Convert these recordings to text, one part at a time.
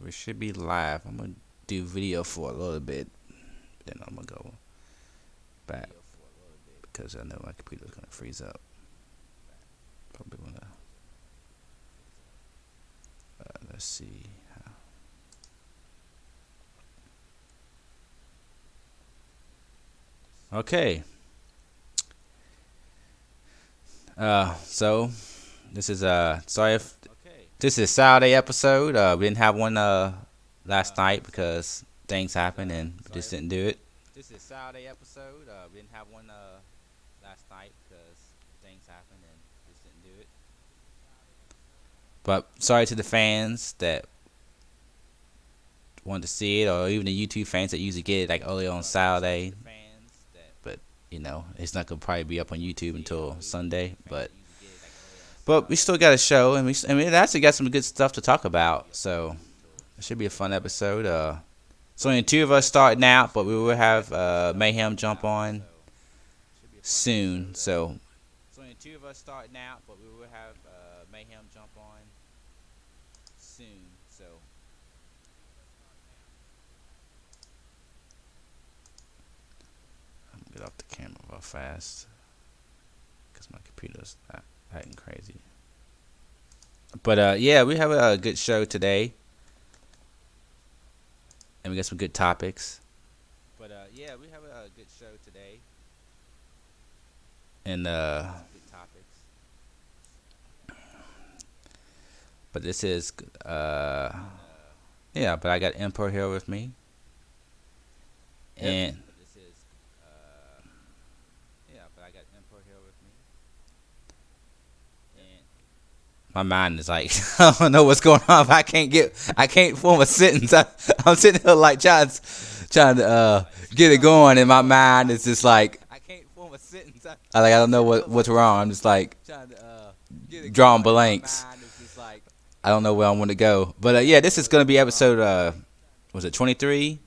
We should be live. I'm gonna do video for a little bit, then I'm gonna go back because I know my computer's gonna freeze up. Probably wanna. Let's see. Okay. So this is sorry if this is Saturday episode. We didn't have one last night because things happened and we just didn't do it. This is Saturday episode. We didn't have one last night because things happened and just didn't do it. But sorry to the fans that wanted to see it, or even the YouTube fans that usually get it like early on Saturday. But it's not gonna probably be up on YouTube until Sunday. But we still got a show, and we actually got some good stuff to talk about. So it should be a fun episode. So only two of us starting out, but we will have Mayhem jump on soon. So only two of us starting out, but we will have Mayhem jump on soon. So I'm gonna get off the camera real fast because my computer's not acting crazy. But yeah, we have a good show today, and we got some good topics. But yeah, we have a good show today, and good topics. But this is yeah. But I got Emperor here with me, and this is yeah. But I got Emperor here with me, and my mind is like I don't know what's going on. I can't form a sentence. I'm sitting here like trying to get it going, and my mind is just like I can't form a sentence. I don't know what's wrong. I'm just like drawing blanks. I don't know where I want to go. But yeah, this is gonna be episode was it 23?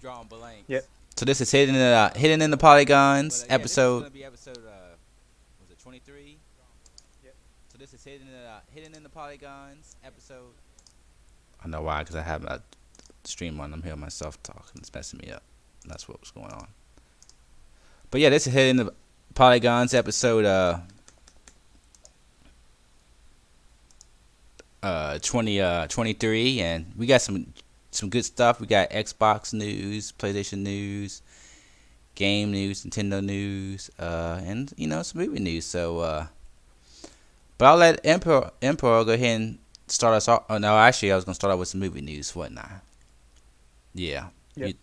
Yep. So this is hidden in the Polygons episode. Was it 23? Yep. So this is hidden in the Polygons episode. I know why, because I have my stream on. I'm hearing myself talk, and it's messing me up. That's what was going on. But yeah, this is hidden in the Polygons episode 23, and we got some good stuff. We got Xbox news, PlayStation news, game news, Nintendo news, and some movie news. So but I'll let Emperor go ahead and start us off. Oh no, actually I was gonna start off with some movie news, wasn't I? Yeah. Yep.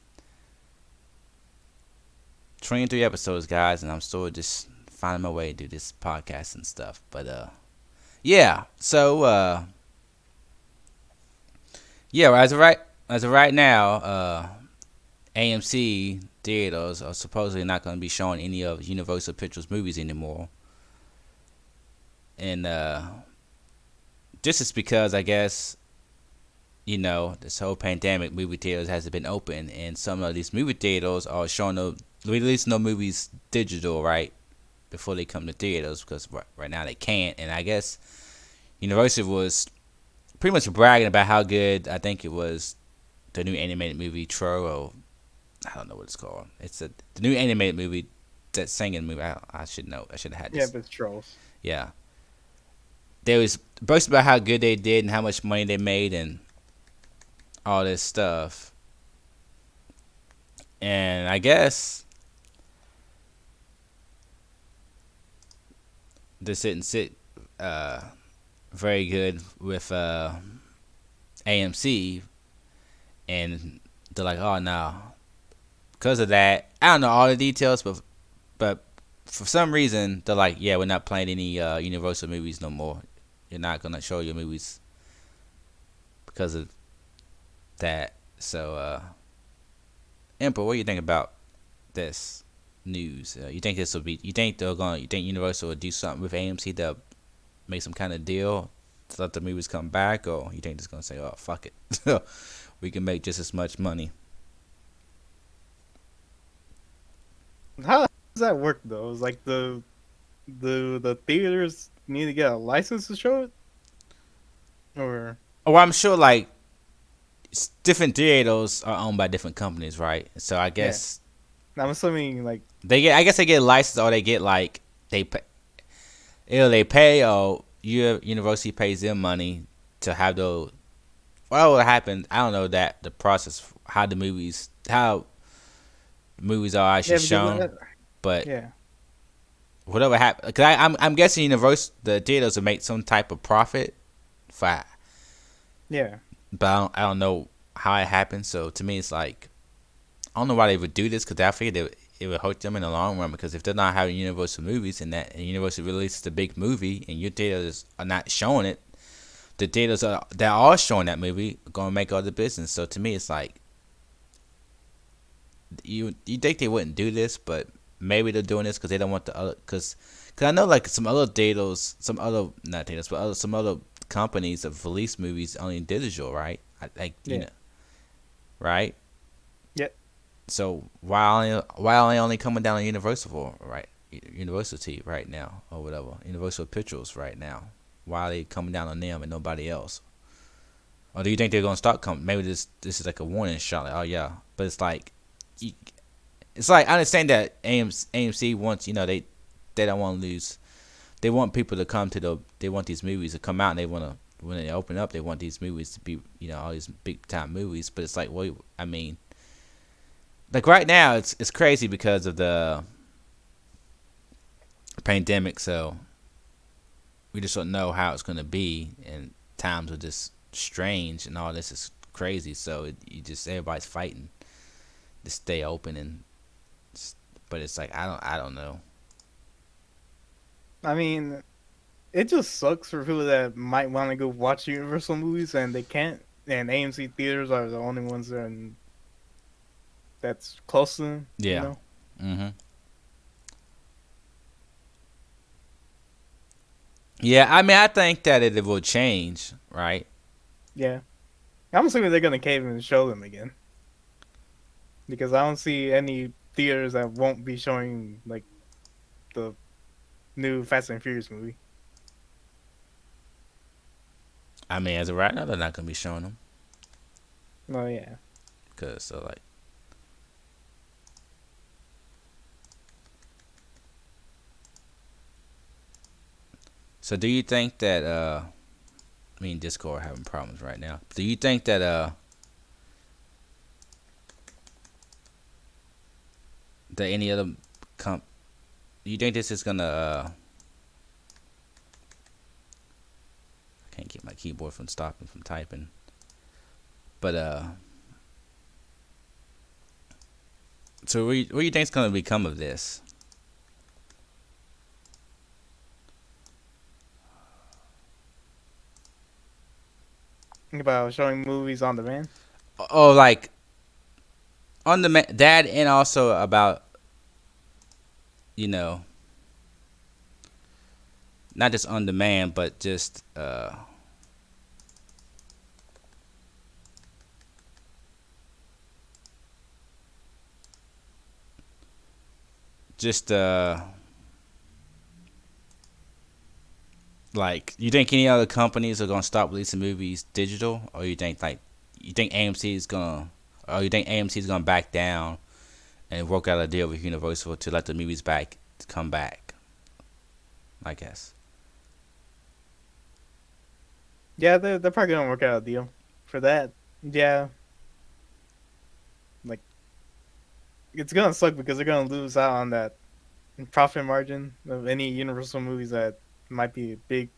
23 episodes, guys, and I'm still just finding my way to do this podcast and stuff. But yeah. So yeah, as of right now, AMC theaters are supposedly not going to be showing any of Universal Pictures movies anymore, and this is because I guess this whole pandemic, movie theaters hasn't been open, and some of these movie theaters are showing releasing no movies digital right before they come to theaters because right now they can't, and I guess Universal was pretty much bragging about how good I think it was the new animated movie Tro, or I don't know what it's called. It's the new animated movie, that singing movie. I should know. I should have had this. Yeah, but it's Trolls. Yeah. They was boasting about how good they did and how much money they made and all this stuff. And I guess this didn't sit very good with AMC, and they're like, oh no, because of that, I don't know all the details, but for some reason they're like, yeah, we're not playing any Universal movies no more. You're not gonna show your movies because of that. So Emperor, what do you think about this news? You think this will be? You think Universal will do something with AMC to make some kind of deal to let the movies come back, or you think it's gonna say, oh fuck it, we can make just as much money? How does that work though? It's like the theaters need to get a license to show it, or Oh, I'm sure. Like, different theaters are owned by different companies, right? So I Yeah, guess I'm assuming like they get. I guess they get licensed, or they get like they pay, either they pay or university pays them money to have those. What happens? I don't know that the process, how the movies are actually yeah because shown, but yeah whatever happens, because I'm guessing the theaters will make some type of profit for, yeah but I don't know how it happens. So to me, it's like I don't know why they would do this because I figured it would hurt them in the long run because if they're not having Universal movies and Universal releases a big movie and your theaters are not showing it, the theaters that are showing that movie are gonna make all the business. So to me, it's like you think they wouldn't do this, but maybe they're doing this because they don't want the other because I know like some other theaters, some other not theaters, but some other companies have released movies only in digital, right? Like yeah right? yeah. So why are they only coming down on Universal for right? University right now or whatever. Universal Pictures right now. Why are they coming down on them and nobody else? Or do you think they're gonna start coming? Maybe this is like a warning shot. Like, oh yeah, but it's like, you, it's like I understand that AMC wants they don't want to lose. They want people to come to they want these movies to come out and they want to when they open up they want these movies to be all these big time movies. But it's like well I mean like right now it's crazy because of the pandemic. So we just don't know how it's gonna be and times are just strange and all this is crazy. So you just everybody's fighting to stay open and but it's like I don't know. I mean, it just sucks for people that might want to go watch Universal movies and they can't. And AMC theaters are the only ones that's close to them. You Yeah. know? Mhm. Yeah, I mean I think that it will change, right? Yeah. I'm assuming they're gonna cave and show them again because I don't see any theaters that won't be showing like the new Fast and Furious movie. I mean as of right now they're not gonna be showing them Oh yeah. because so like so do you think that I mean Discord having problems right now. Do you think that that any other comp do you think this is gonna I can't get my keyboard from stopping from typing. But so what do you think is gonna become of this? Think about showing movies on demand. Oh, like on the that and also about you know not just on demand but just like you think any other companies are gonna stop releasing movies digital, or you think AMC is gonna, or you think AMC is gonna back down and work out a deal with Universal to let the movies back come back? I guess. Yeah, they're probably gonna work out a deal for that. Yeah, like it's gonna suck because they're gonna lose out on that profit margin of any Universal movies that might be big.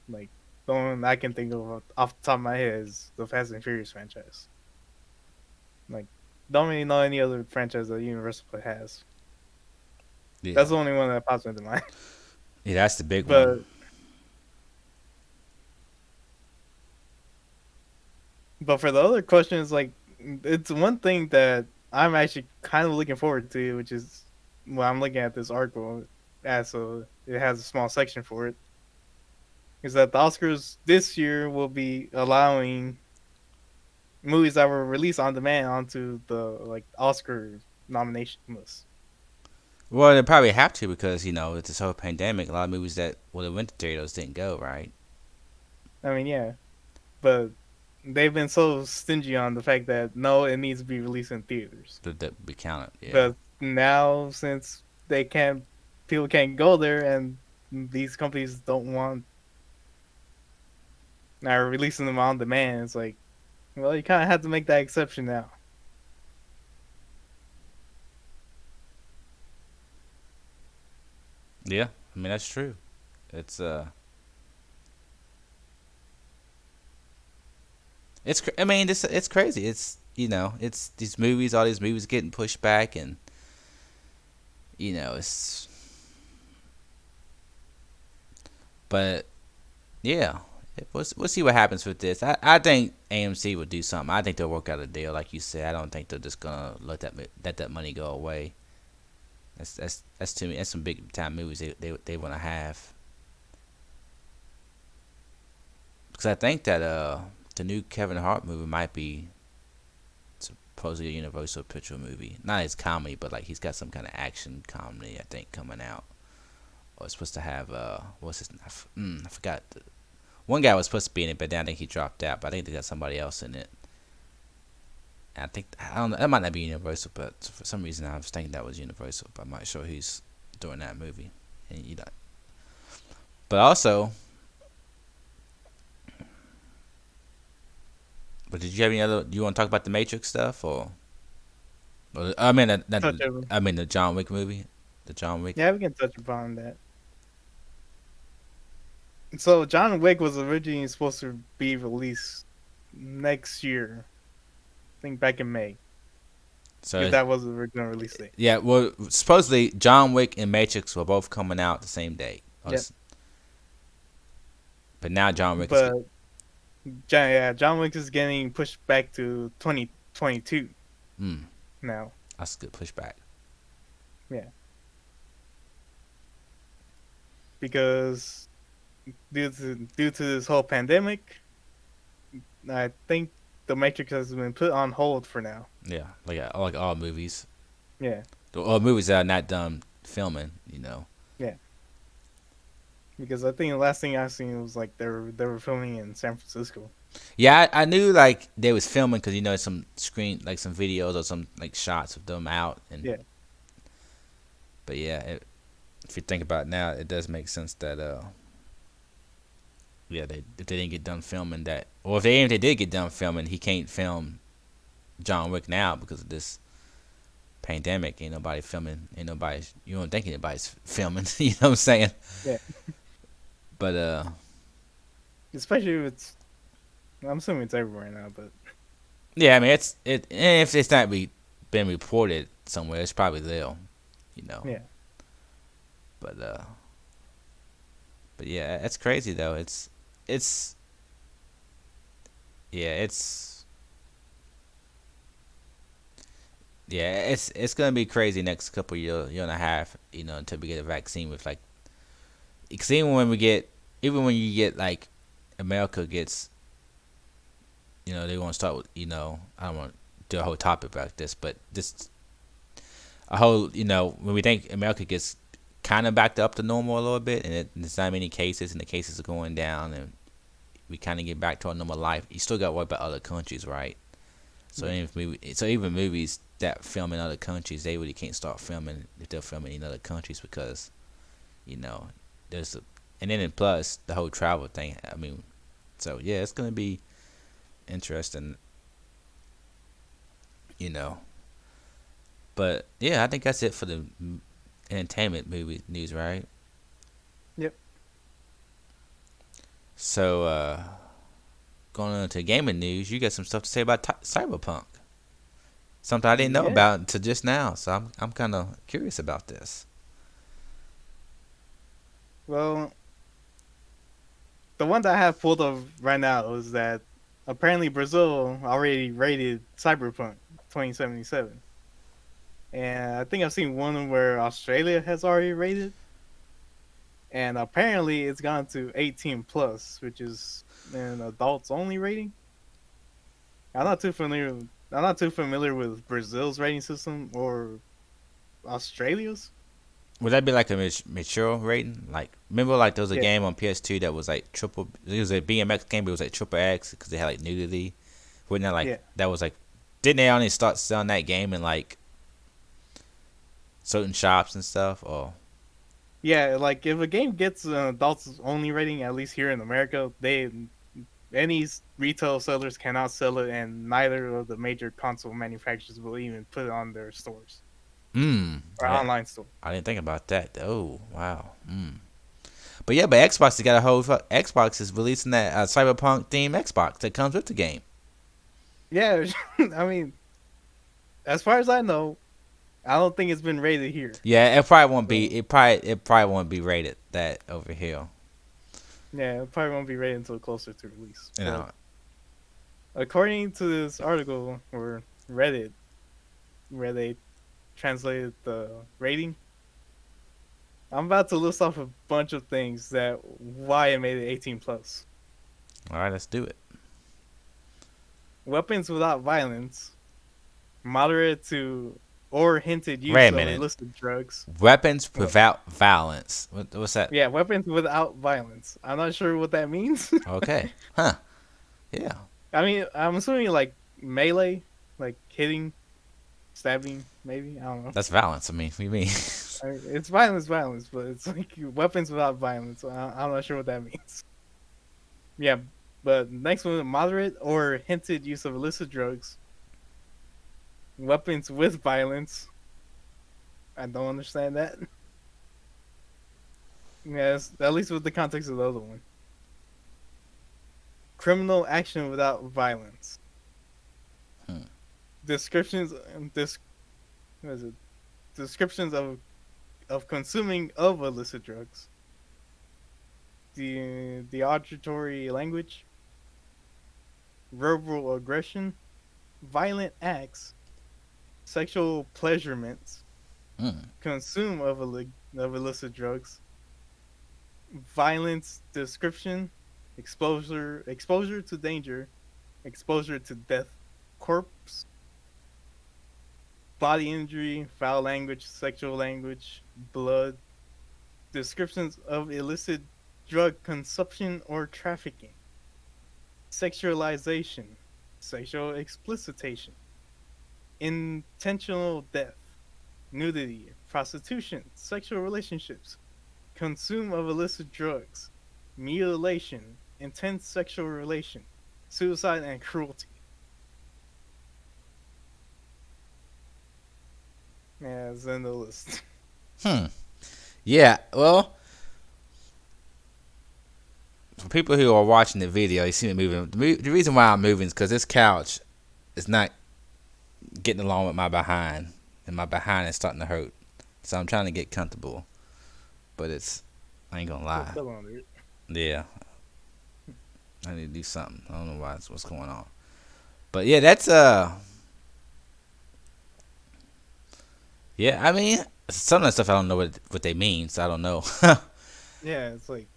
Like the one I can think of off the top of my head is the Fast and Furious franchise. Like don't really know any other franchise that Universal has. Yeah. That's the only one that pops into mind. Yeah, that's the big one. But for the other questions, like it's one thing that I'm actually kind of looking forward to, which is well, I'm looking at this article as so it has a small section for it. Is that the Oscars this year will be allowing movies that were released on demand onto the like Oscar nomination list. Well, they probably have to because with this whole pandemic, a lot of movies that would have went to theaters didn't go. Right. I mean, yeah, but they've been so stingy on the fact that no, it needs to be released in theaters. That be counted. Yeah. But now, since they can't, people can't go there, and these companies don't want are releasing them on demand. It's like, well, you kind of have to make that exception now. Yeah. I mean that's true. It's I mean it's crazy. It's it's these movies, all these movies getting pushed back, and it's but yeah. We'll see what happens with this. I think AMC will do something. I think they'll work out a deal, like you said. I don't think they're just gonna let that money go away. That's to me. That's some big time movies they want to have. Because I think that the new Kevin Hart movie might be supposedly a Universal Picture movie. Not as comedy, but like he's got some kind of action comedy I think coming out. Or it's supposed to have what's his I forgot. One guy was supposed to be in it, but then I think he dropped out. But I think they got somebody else in it. And I don't know. That might not be Universal, but for some reason I was thinking that was Universal. But I'm not sure who's doing that movie. And but also, but did you have any other? Do you want to talk about the Matrix stuff or I mean, Touch over. I mean the John Wick movie, the John Wick. Yeah, we can touch upon that. So John Wick was originally supposed to be released next year. I think back in May, if So that was the original release date. yeah, well, supposedly John Wick and Matrix were both coming out the same day. Yep. But now John Wick is. But John Wick is getting pushed back to 2022 Hmm, now. that's a good pushback. Yeah, because due to this whole pandemic, I think the Matrix has been put on hold for now. Yeah, like all movies, Yeah, or movies that are not done filming. yeah. Because I think the last thing I seen was like they were filming in San Francisco. Yeah, I knew like they was filming because some screen like some videos or some like shots of them out and Yeah, but yeah, if you think about it now, it does make sense that yeah, if they didn't get done filming that, or if they did get done filming, he can't film John Wick now because of this pandemic. Ain't nobody filming. Ain't nobody. You don't think anybody's filming. You know what I'm saying? yeah. But Especially if it's, I'm assuming it's everywhere now, but yeah. I mean, and if it's not been reported somewhere, it's probably there. You know. yeah, But but yeah, that's crazy though. It's yeah, it's gonna be crazy next couple year and a half. Until we get a vaccine with like, cause even when you get like, America gets, they want to start with, I don't want to do a whole topic about this, but just a whole, when we think America gets kind of backed up to normal a little bit, and there's not many cases, and the cases are going down, and we kind of get back to our normal life. You still got to worry about other countries, right? So yeah. even movies that film in other countries, they really can't start filming if they're filming in other countries because, you know, there's a, and then plus the whole travel thing. I mean, so yeah, it's gonna be interesting, you know. But yeah, I think that's it for the entertainment movie news, right? Yep. So going on to gaming news, you got some stuff to say about Cyberpunk. Something I didn't know Yeah. about until just now, so I'm kind of curious about this. Well, the one that I have pulled up right now is that apparently Brazil already rated Cyberpunk 2077. And I think I've seen one where Australia has already rated. And apparently it's gone to 18 plus, which is an adults only rating. I'm not too familiar. I'm not too familiar with Brazil's rating system or Australia's. Would that be like a mature rating? Like, remember, like there was a Yeah, game on PS2 that was like triple. It was a BMX game, but it was like triple X because they had like nudity. Wouldn't that like yeah, that was like? Didn't they only start selling that game in like certain shops and stuff? Or yeah. Like if a game gets an adults only rating, at least here in America, any retail sellers cannot sell it, and neither of the major console manufacturers will even put it on their stores or I online store. I didn't think about that. Oh wow. But yeah, but Xbox has got a whole Xbox is releasing that cyberpunk theme Xbox that comes with the game. Yeah, I mean, as far as I know, I don't think it's been rated here. Yeah, it probably won't be. So It probably won't be rated that over here. yeah, it probably won't be rated until closer to release. You But know. according to this article or Reddit, where they translated the rating, I'm about to list off a bunch of things that why it made it 18 plus. All right, let's do it. Weapons without violence, moderate to or hinted Wait use a of minute. illicit drugs. Weapons What? without violence. What's that? Yeah, weapons without violence. I'm not sure what that means. Okay. Huh. Yeah. I mean, I'm assuming like melee, like hitting, stabbing, maybe. I don't know. That's violence. I mean, what do you mean? I mean, it's violence, but it's like weapons without violence. I'm not sure what that means. Yeah, but next one, moderate or hinted use of illicit drugs, weapons with violence. I don't understand that. Yes, at least with the context of the other one. Criminal action without violence. Hmm. Descriptions. What is it? Descriptions of consuming of illicit drugs. The auditory language, verbal aggression, violent acts, sexual pleasurements, Hmm. consume of illicit drugs, violence description, exposure to danger, exposure to death, corpse, body injury, foul language, sexual language, blood, descriptions of illicit drug consumption or trafficking, sexualization, sexual explicitation, intentional death, nudity, prostitution, sexual relationships, consume of illicit drugs, mutilation, intense sexual relation, suicide, and cruelty. Yeah, it's in the list. Hmm. Yeah. Well, for people who are watching the video, you see me moving. The reason why I'm moving is because this couch is not getting along with my behind, and my behind is starting to hurt. So I'm trying to get comfortable, but it's I ain't gonna Put a lie. pillow under it. Yeah, I need to do something. I don't know what's going on. But yeah, that's. Yeah, I mean, some of that stuff I don't know what they mean, so I don't know. Yeah, it's like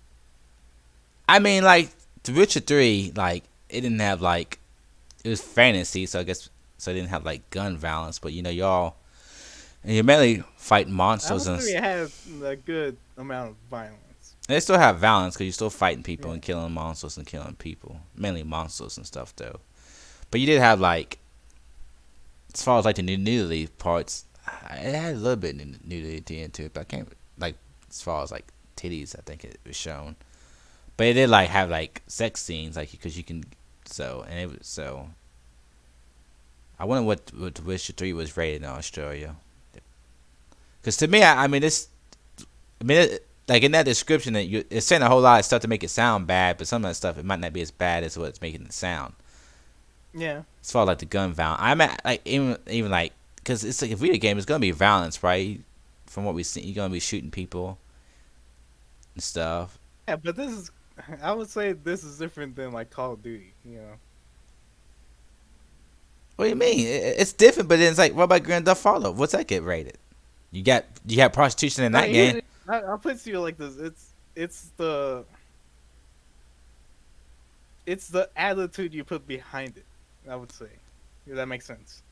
I mean, like The Witcher 3, like it didn't have like it was fantasy, so I guess so it didn't have like gun violence, but you know y'all and you're mainly fighting I monsters don't and think it has a good amount of violence. they still have violence because you're still fighting people Yeah, and killing monsters and killing people, mainly monsters and stuff though. But you did have like as far as like the nudity parts, it had a little bit of nudity into it, but I can't like as far as like titties, I think it was shown. But it did like have like sex scenes, like because you can so and it was so. I wonder what Witcher 3 was rated in Australia. Because to me, I mean this, I mean like in that description that it's saying a whole lot of stuff to make it sound bad, but some of that stuff it might not be as bad as what it's making it sound. yeah, As far as like the gun violence, I'm at like even like because it's like a video game, it's gonna be violence, right? From what we see, you're gonna be shooting people and stuff. yeah. But this is, I would say, this is different than like Call of Duty. You know, What do you mean? It's different, but then it's like, what about Grand Theft Auto? What's that get rated? You have prostitution in I that mean, game. I'll put it to you like this: it's the attitude you put behind it. I would say, if that makes sense.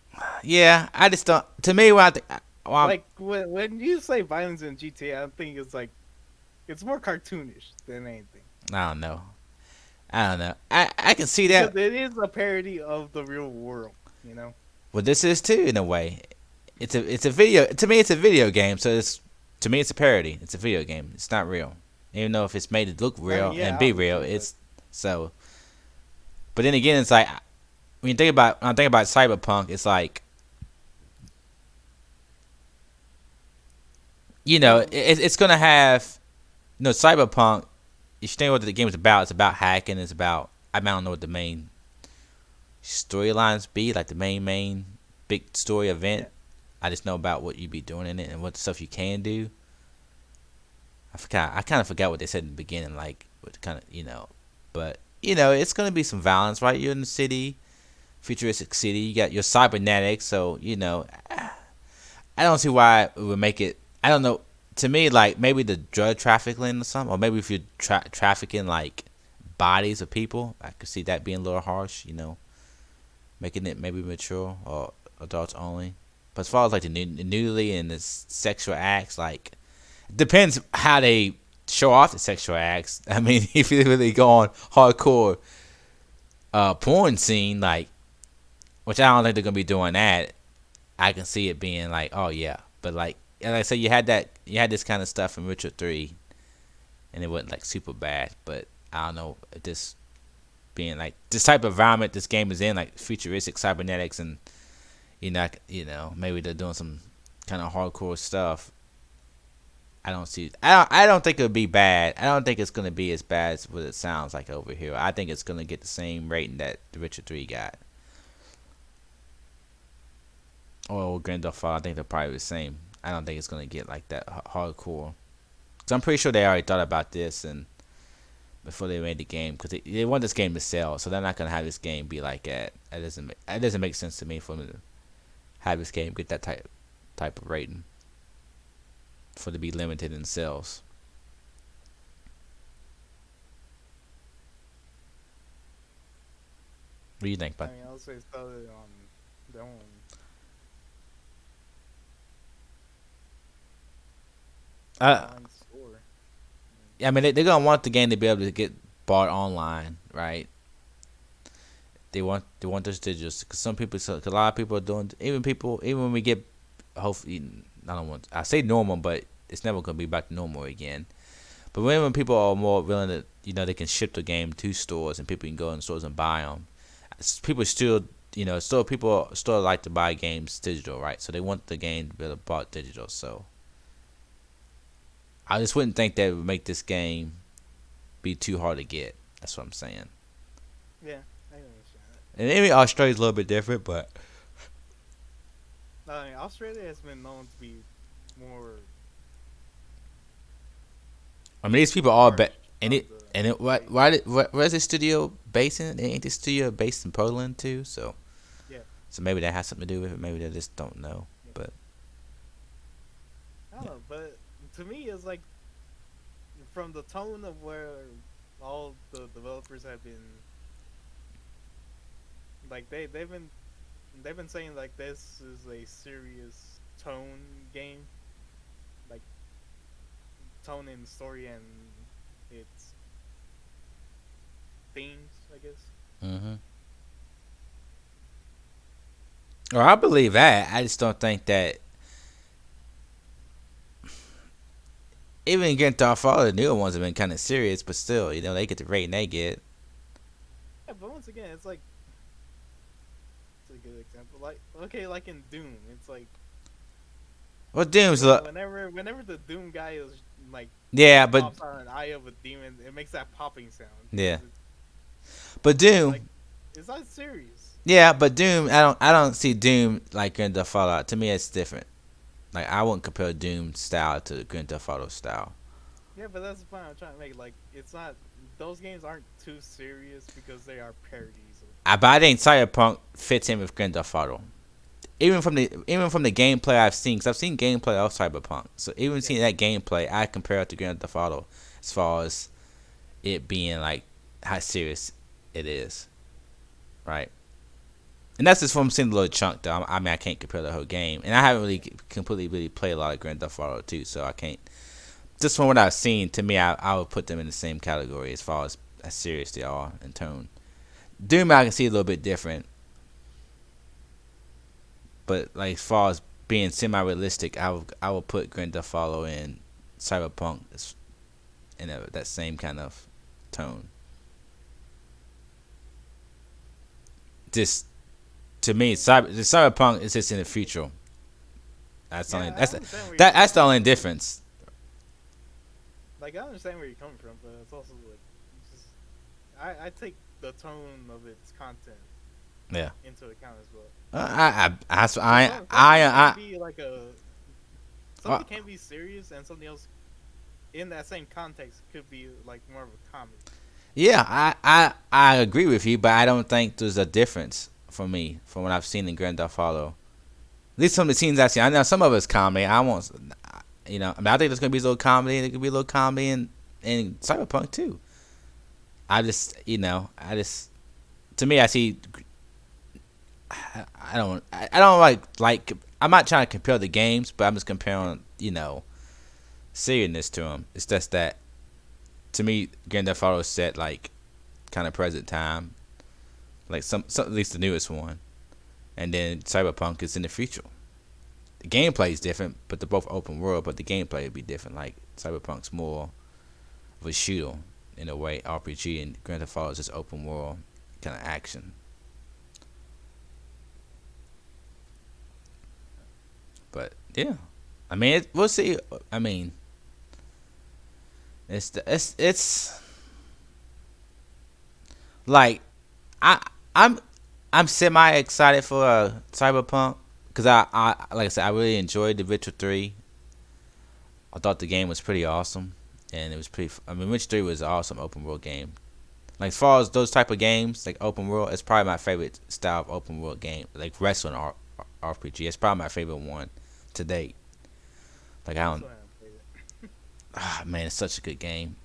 Yeah, I just don't. To me, when I think well, Like when you say violence in GTA, I think it's like it's more cartoonish than anything I don't know. I don't know. I can see because that. it is a parody of the real world. You know. Well, this is too in a way. It's a video. To me, it's a video game. So it's to me, it's a parody. It's a video game. It's not real. Even though if it's made to look I mean, real and yeah, be real, obviously, but it's so. But then again, it's like when you think about when I think about cyberpunk, it's like well, it's gonna have cyberpunk. If you think what the game is about, it's about hacking. It's about I don't know what the main storylines be like the main big story event. yeah. I just know about what you be doing in it and what stuff you can do. I forgot. I kind of forgot what they said in the beginning, like what kind of but it's gonna be some violence, right? You're in the city, futuristic city. You got your cybernetics, so I don't see why it would make it. I don't know. To me, like maybe the drug trafficking or something, or maybe if you're trafficking like bodies of people, I could see that being a little harsh. Making it maybe mature or adults only. But as far as like the nudity and the sexual acts, like depends how they show off the sexual acts. I mean, if you really go on hardcore porn scene, like which I don't think they're gonna be doing that. I can see it being like, oh yeah, but like I said, you had this kind of stuff in Witcher 3, and it wasn't like super bad. But I don't know if this being like this type of environment this game is in, like futuristic cybernetics, and maybe they're doing some kind of hardcore stuff. I don't think it would be bad. I don't think it's gonna be as bad as what it sounds like over here. I think it's gonna get the same rating that The Witcher 3 got. Or Grand Theft Auto. I think they're probably the same. I don't think it's gonna get like that hardcore. Cause I'm pretty sure they already thought about this and before they made the game, because they want this game to sell, so they're not gonna have this game be like that. That doesn't make sense to me for them to have this game get that type of rating for it to be limited in sales. What do you think, I bud? mean, I'll say started on their own Uh, online store. I mean, they're gonna want the game to be able to get bought online, right? They want those digitals because a lot of people are doing even when we get hopefully I don't want I say normal, but it's never gonna be back to normal again. But when people are more willing to they can ship the game to stores and people can go in stores and buy them. People still still people still like to buy games digital, right? So they want the game to be bought digital. So I just wouldn't think that would make this game be too hard to get. That's what I'm saying. Yeah, I can understand that. And maybe Australia's a little bit different, but I mean, Australia has been known to be more I mean these people all harsh bet and on it the and it what rating. why did where's this studio based in? Ain't this studio based in Poland too? Yeah, So maybe that has something to do with it. Maybe they just don't know. yeah. But I don't know, but to me, it's like from the tone of where all the developers have been, like they've been saying like this is a serious tone game, like tone in story and its themes, I guess. mm-hmm. Or I believe that. I just don't think that even getting to all the newer ones have been kind of serious, but still, they get the rating they get. Yeah, but once again, it's like it's a good example. Like okay, like in Doom, it's like Well, Doom's look, whenever the Doom guy is like yeah, but pops out an eye of a demon, it makes that popping sound yeah, because but it's like Doom, it's not serious. yeah, but Doom. I don't see Doom like Grand Theft Auto. To me, it's different. Like I wouldn't compare Doom style to Grand Theft Auto style. Yeah, but that's the point I'm trying to make. Like, it's not those games aren't too serious because they are parodies of. But I think Cyberpunk fits in with Grand Theft Auto. Even from the gameplay I've seen, because I've seen gameplay of Cyberpunk. So even Yeah, seeing that gameplay, I compare it to Grand Theft Auto as far as it being like how serious it is, right? And that's just from seeing a little chunk though. I mean, I can't compare the whole game, and I haven't really completely really played a lot of Grand Theft Auto 2, so I can't. Just from what I've seen, to me, I would put them in the same category as far as serious they are in tone. Doom, I can see a little bit different, but like as far as being semi-realistic, I would put Grand Theft Auto and Cyberpunk in that same kind of tone. Just to me, Cyberpunk is just in the future. That's only Yeah, I understand where you're that's coming the from. only difference. Like I understand where you're coming from, but it's also like just I take the tone of its content Yeah. into account as well. Because something can be like a I something can be serious, and something else in that same context could be like more of a comedy. yeah, I agree with you, but I don't think there's a difference for me from what I've seen in Grand Theft Auto. At least some of the scenes I see, I know some of it's comedy. I won't, I mean, I think there's gonna be a little comedy. There could be a little comedy in Cyberpunk too. I just to me, I see. I don't like. I'm not trying to compare the games, but I'm just comparing, seriousness to them. It's just that to me, Grand Theft Auto is set like kind of present time, like some at least the newest one, and then Cyberpunk is in the future. The gameplay is different, but they're both open world. But the gameplay would be different. Like Cyberpunk's more of a shooter in a way, RPG, and Grand Theft Auto is just open world kind of action. But yeah, I mean, we'll see. I mean, it's like I I'm I'm semi excited for Cyberpunk because I like I said I really enjoyed The Witcher 3. I thought the game was pretty awesome, and it was pretty. I mean, Witcher 3 was an awesome open world game. Like as far as those type of games, like open world, it's probably my favorite style of open world game. Like wrestling RPG, it's probably my favorite one to date. Like I I don't, still haven't played it. man, it's such a good game.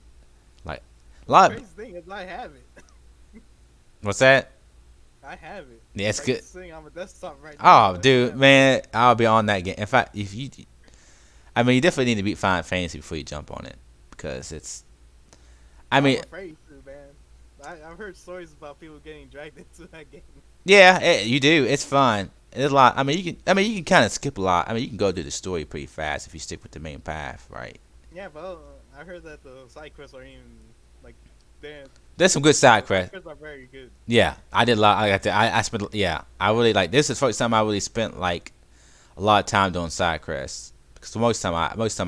Like a The lot of crazy thing is, I have it. what's that? I have it. Yeah, it's good. Crazy thing, I'm a desktop right now, Oh, but I still dude, haven't played man, it. I'll be on that game. In fact, if you, I mean, you definitely need to beat Final Fantasy before you jump on it because it's. I I'm mean, afraid to, man. I've heard stories about people getting dragged into that game. yeah, you do. It's fun. There's a lot. I mean, you can. I mean, you can kind of skip a lot. I mean, you can go through the story pretty fast if you stick with the main path, right? Yeah, but I heard that the side quests are even like they There's some good side the side quests. quests are very good. Yeah, I did a lot. I spent. Yeah, I really like. This is the first time I really spent like a lot of time doing side quests. Because most time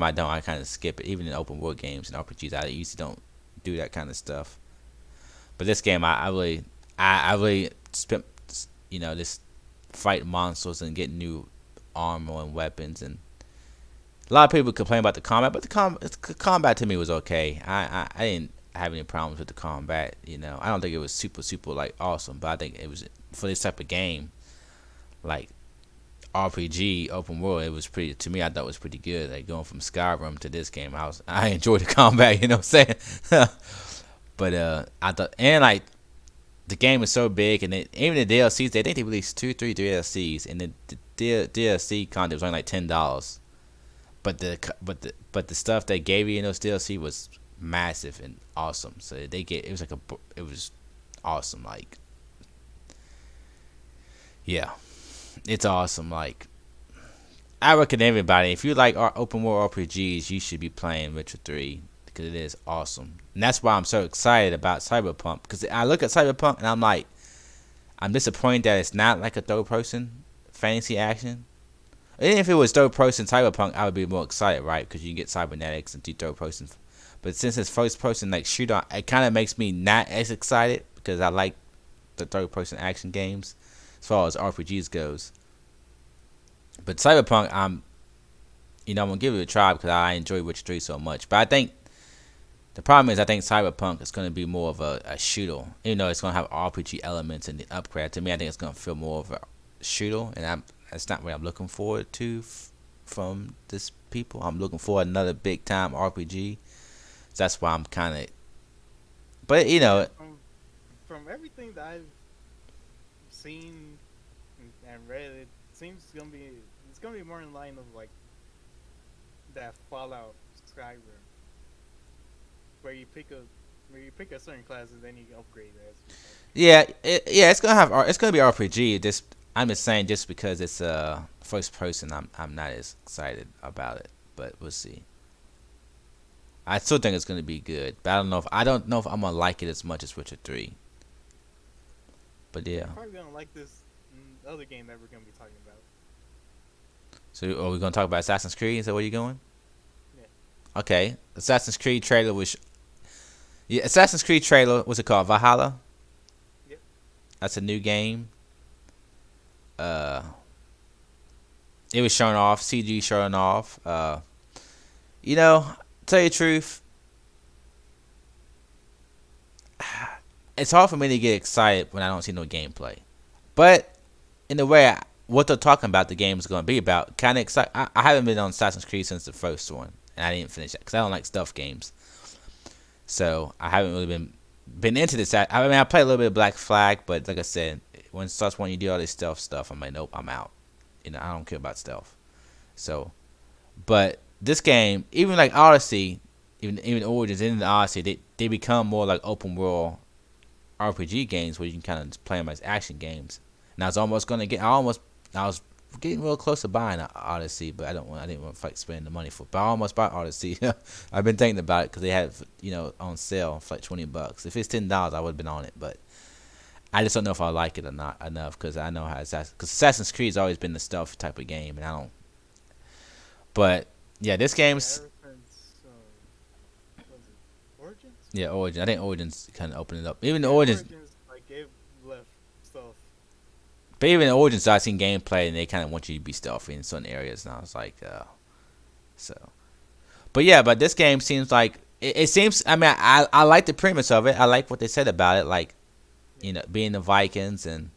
I don't. I kind of skip it. Even in open world games and RPGs, I usually don't do that kind of stuff. But this game, I really spent, just fighting monsters and getting new armor and weapons. And a lot of people complain about the combat, but the combat to me was okay. I didn't have any problems with the combat. I don't think it was super super like awesome, but I think it was for this type of game, like RPG open world. It was pretty to me. I thought it was pretty good. Like going from Skyrim to this game, I enjoyed the combat. You know what I'm saying? But I thought and like the game is so big, and even the DLCs, they think they released 2, 3 DLCs, and the DLC content was only like $10. But the stuff they gave you in those DLC was massive and awesome. So it was awesome. Like yeah, it's awesome. Like I recommend everybody if you like open world RPGs, you should be playing Witcher 3 because it is awesome. And that's why I'm so excited about Cyberpunk because I look at Cyberpunk and I'm like, I'm disappointed that it's not like a third person fantasy action. Even if it was third person Cyberpunk, I would be more excited, right? Because you can get cybernetics and do third person. But since it's first person like shooter, it kind of makes me not as excited because I like the third person action games as far as RPGs goes. But Cyberpunk, I'm gonna give it a try because I enjoy Witcher 3 so much. But I think the problem is I think Cyberpunk is gonna be more of a shooter, even though it's gonna have RPG elements and the upgrade. To me, I think it's gonna feel more of a shooter, and that's not what I'm looking forward to from this people. I'm looking for another big time RPG. So that's why I'm kind of. But Yeah, from everything that I've seen and Red, it seems it's gonna be more in line of like that Fallout Skyrim, where you pick a where you pick a certain class and then you upgrade as you go. Yeah, yeah, it's gonna be RPG. Just I'm just saying, just because it's first person, I'm not as excited about it. But we'll see. I still think it's gonna be good, but I don't know if I'm gonna like it as much as Witcher 3. But Yeah, yeah. you're probably gonna like this other game that we're gonna be talking about. So are we gonna talk about Assassin's Creed? Is that where you're going? Yeah. Okay. Assassin's Creed trailer was yeah. Assassin's Creed trailer. What's it called? Valhalla. Yep. That's a new game. Uh, it was showing off. CG showing off. You know, tell you the truth, it's hard for me to get excited when I don't see no gameplay. But in a way, what they're talking about, the game is going to be about, kind of excited. I haven't been on Assassin's Creed since the first one, and I didn't finish it because I don't like stealth games. So I haven't really been into this. I mean, I played a little bit of Black Flag, but like I said, when it starts when you do all this stealth stuff, I'm like, nope, I'm out. You know, I don't care about stealth. So, but this game, even like Odyssey, even Origins, and the Odyssey, they become more like open world RPG games where you can kind of play them as action games. And I was almost gonna get, I was getting real close to buying Odyssey, but I didn't want to like spend the money for it. But I almost bought Odyssey. I've been thinking about it because they had, on sale for like $20. If it's $10, I would have been on it. But I just don't know if I like it or not enough because I know how Assassin's Creed's always been the stealth type of game, and I don't. But yeah, this Yeah, game's ever since was it Origins? yeah Origin. I think Origins kind of opened it up. Even the Yeah, Origins, Origins like it left stuff. but even the Origins, I seen gameplay and they kind of want you to be stealthy in certain areas, and I was like, so. But yeah, but this game seems like it seems. I mean, I like the premise of it. I like what they said about it, like Yeah. being the Vikings, and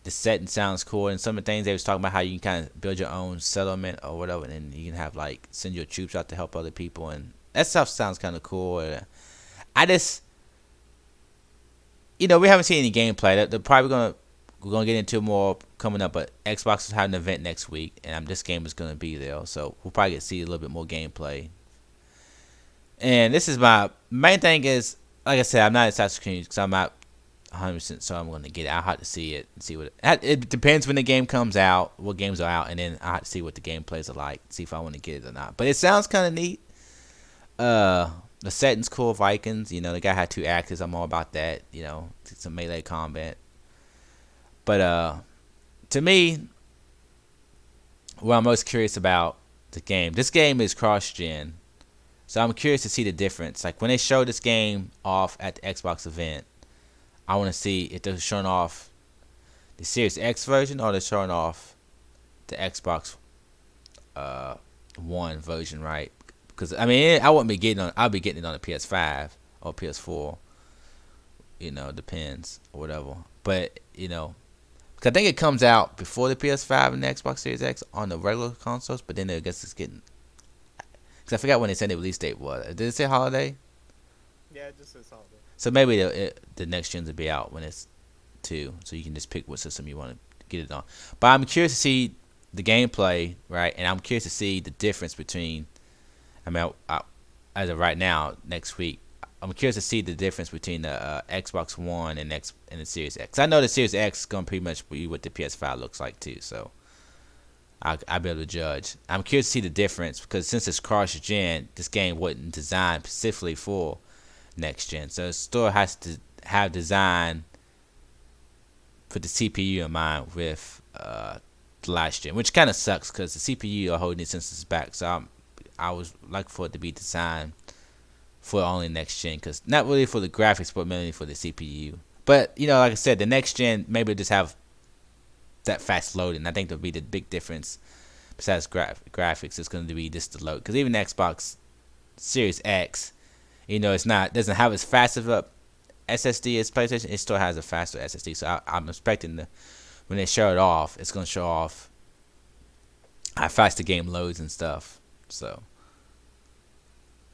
the setting sounds cool. And some of the things they was talking about how you can kind of build your own settlement or whatever, and you can have like send your troops out to help other people, and that stuff sounds kind of cool. I just, we haven't seen any gameplay. They're probably we're gonna get into more coming up, but Xbox is having an event next week, and this game is gonna be there, so we'll probably get to see a little bit more gameplay. And this is my main thing is, like I said, I'm not Assassin's Creed because I'm not 100% so I'm gonna get it. I have to see it and see what it depends when the game comes out, what games are out, and then I have to see what the gameplays are like, see if I want to get it or not. But it sounds kind of neat. The setting's cool. Vikings, the guy had two actors. I'm all about that. Some melee combat. But to me, what I'm most curious about the game. This game is cross-gen, so I'm curious to see the difference. Like when they show this game off at the Xbox event, I want to see if they're showing off the Series X version or they're showing off the Xbox One version, right? Because I mean, I wouldn't be getting on. I'll be getting it on the PS5 or PS4. Depends or whatever. But cause I think it comes out before the PS5 and the Xbox Series X on the regular consoles. But then I guess it's getting. Cause I forgot when they said the release date was. Did it say holiday? Yeah, it just says holiday. So maybe the next gens will be out when it's two, so you can just pick what system you want to get it on. But I'm curious to see the gameplay, right? And I'm curious to see the difference between. I mean, as of right now, next week, I'm curious to see the difference between the Xbox One and the Series X. I know the Series X is gonna pretty much be what the PS5 looks like too, so I'll be able to judge. I'm curious to see the difference because since it's cross-gen, this game wasn't designed specifically for next gen, so it still has to have design for the CPU in mind with the last gen, which kind of sucks because the CPU are holding it since it's back. So I was like for it to be designed for only next gen, because not really for the graphics, but mainly for the CPU. But like I said, the next gen maybe just have that fast loading. I think that'll be the big difference. Besides graphics, it's going to be just the load. Because even the Xbox Series X, it's not doesn't have as fast of a SSD as PlayStation. It still has a faster SSD. So I'm expecting when they show it off, it's going to show off how fast the game loads and stuff. So,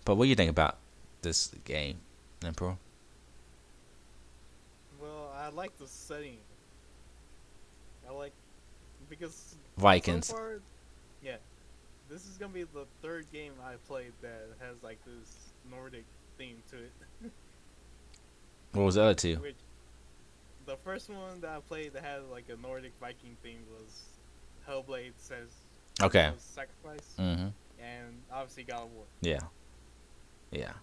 but what do you think about this game, Emperor? Well, I like the setting. I like because so Vikings. far, yeah, this is gonna be the third game I played that has like this Nordic theme to it. What was the other two? Which the first one that I played that had like a Nordic Viking theme was Hellblade says Okay. Senua's Sacrifice, Mm-hmm. and obviously God of War. Yeah. Yeah.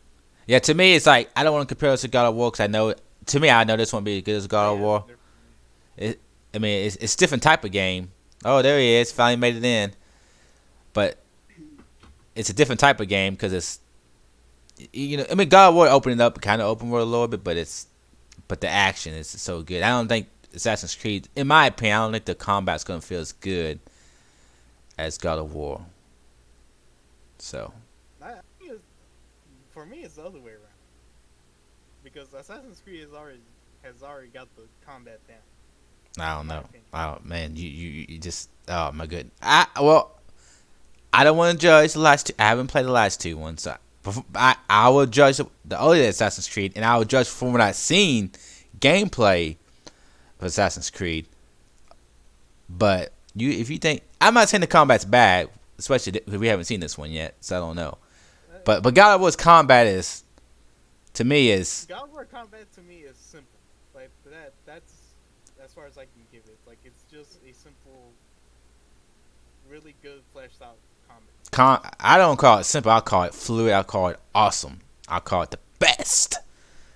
Yeah. To me, it's like I don't want to compare it to God of War because I know. To me, I know this won't be as good as Oh God of yeah, War. they're, It, I mean, it's different type of game. Oh, there he is. Finally made it in. But it's a different type of game because it's I mean, God of War opened up kind of open world a little bit, but the action is so good. I don't think Assassin's Creed, in my opinion, I don't think the combat's gonna feel as good as God of War. So I think for me it's the other way around because Assassin's Creed has already got the combat down, I in don't my know. opinion. Oh man, you just oh my good. I don't want to judge the last two. I haven't played the last two ones. So I will judge the early Assassin's Creed, and I will judge from what I've seen gameplay of Assassin's Creed. But if you think I'm not saying the combat's bad, especially because we haven't seen this one yet, so I don't know. Uh, But God of War's combat is to me is God of War combat to me is simple. Like that's as far as I can give it. Like it's just a simple, really good fleshed out combat. I don't call it simple. I call it fluid. I call it awesome. I call it the best.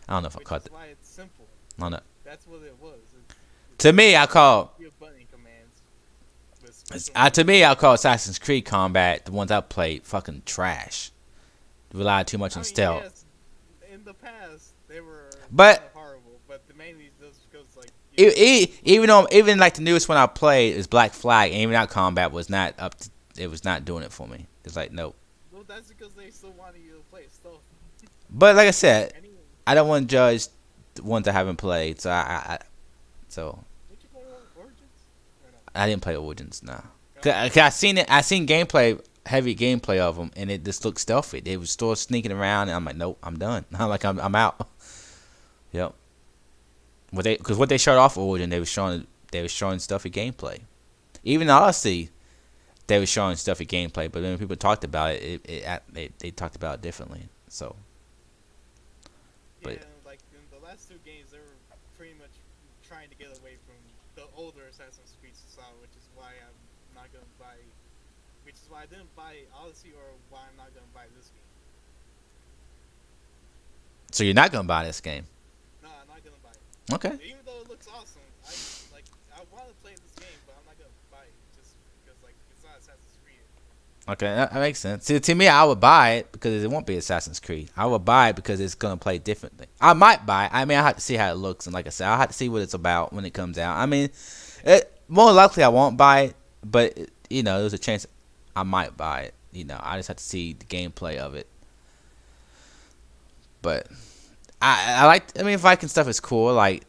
I don't know if I Which call is it. why it's simple. I don't know. That's what it was. It's To me, I call your button commands with special moves. to me I call Assassin's Creed combat the ones I played fucking trash. Relied too much on I mean, stealth. yes, in the past they were kind But of horrible, but mainly just because like even though even like the newest one I played is Black Flag, and even that combat was not up. It was not doing it for me. It's like nope. well, that's because they still wanted you to play stuff. But like I said, Anyway, I don't want to judge the ones I haven't played. So did you play Origins or no? I didn't play Origins. Nah. Oh, Cause I seen it. I seen gameplay, heavy gameplay of them, and it just looked stealthy. They was still sneaking around, and I'm like, nope, I'm done. I'm out. Yep. What they showed off Origin, they was showing stuffy gameplay. Even Odyssey, they were showing stuffy gameplay, but when people talked about they talked about it differently. So, but yeah, like in the last two games, they were pretty much trying to get away from the older Assassin's Creed style, which is why I'm not gonna buy. Which is why I didn't buy Odyssey, or why I'm not gonna buy this game. so you're not gonna buy this game, No, I'm not gonna buy it. okay? Even though it looks awesome, I want to play this game, but I'm not gonna buy it just because like it's not Assassin's Creed. Okay, that makes sense. See, to me, I would buy it because it won't be Assassin's Creed. I would buy it because it's gonna play differently. I might buy it. I mean, I have to see how it looks, and like I said, I have to see what it's about when it comes out. I mean, more likely I won't buy it, but there's a chance I might buy it. I just have to see the gameplay of it. But I like. I mean, Viking stuff is cool. Like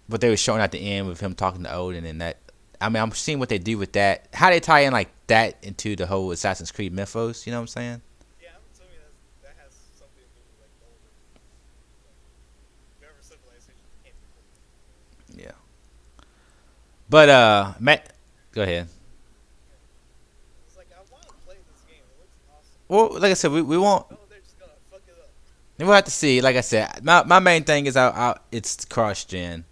what they were showing at the end with him talking to Odin and that. I mean, I'm seeing what they do with that. How they tie in like that into the whole Assassin's Creed mythos. You know what I'm saying? Yeah, I'm assuming that has something to do with like the older, whatever civilization came before. Yeah. But Matt, go ahead. It's like I want to play this game. It looks awesome. Well, like I said, we won't. No, they're just gonna fuck it up. We'll have to see. Like I said, my main thing is it's cross gen.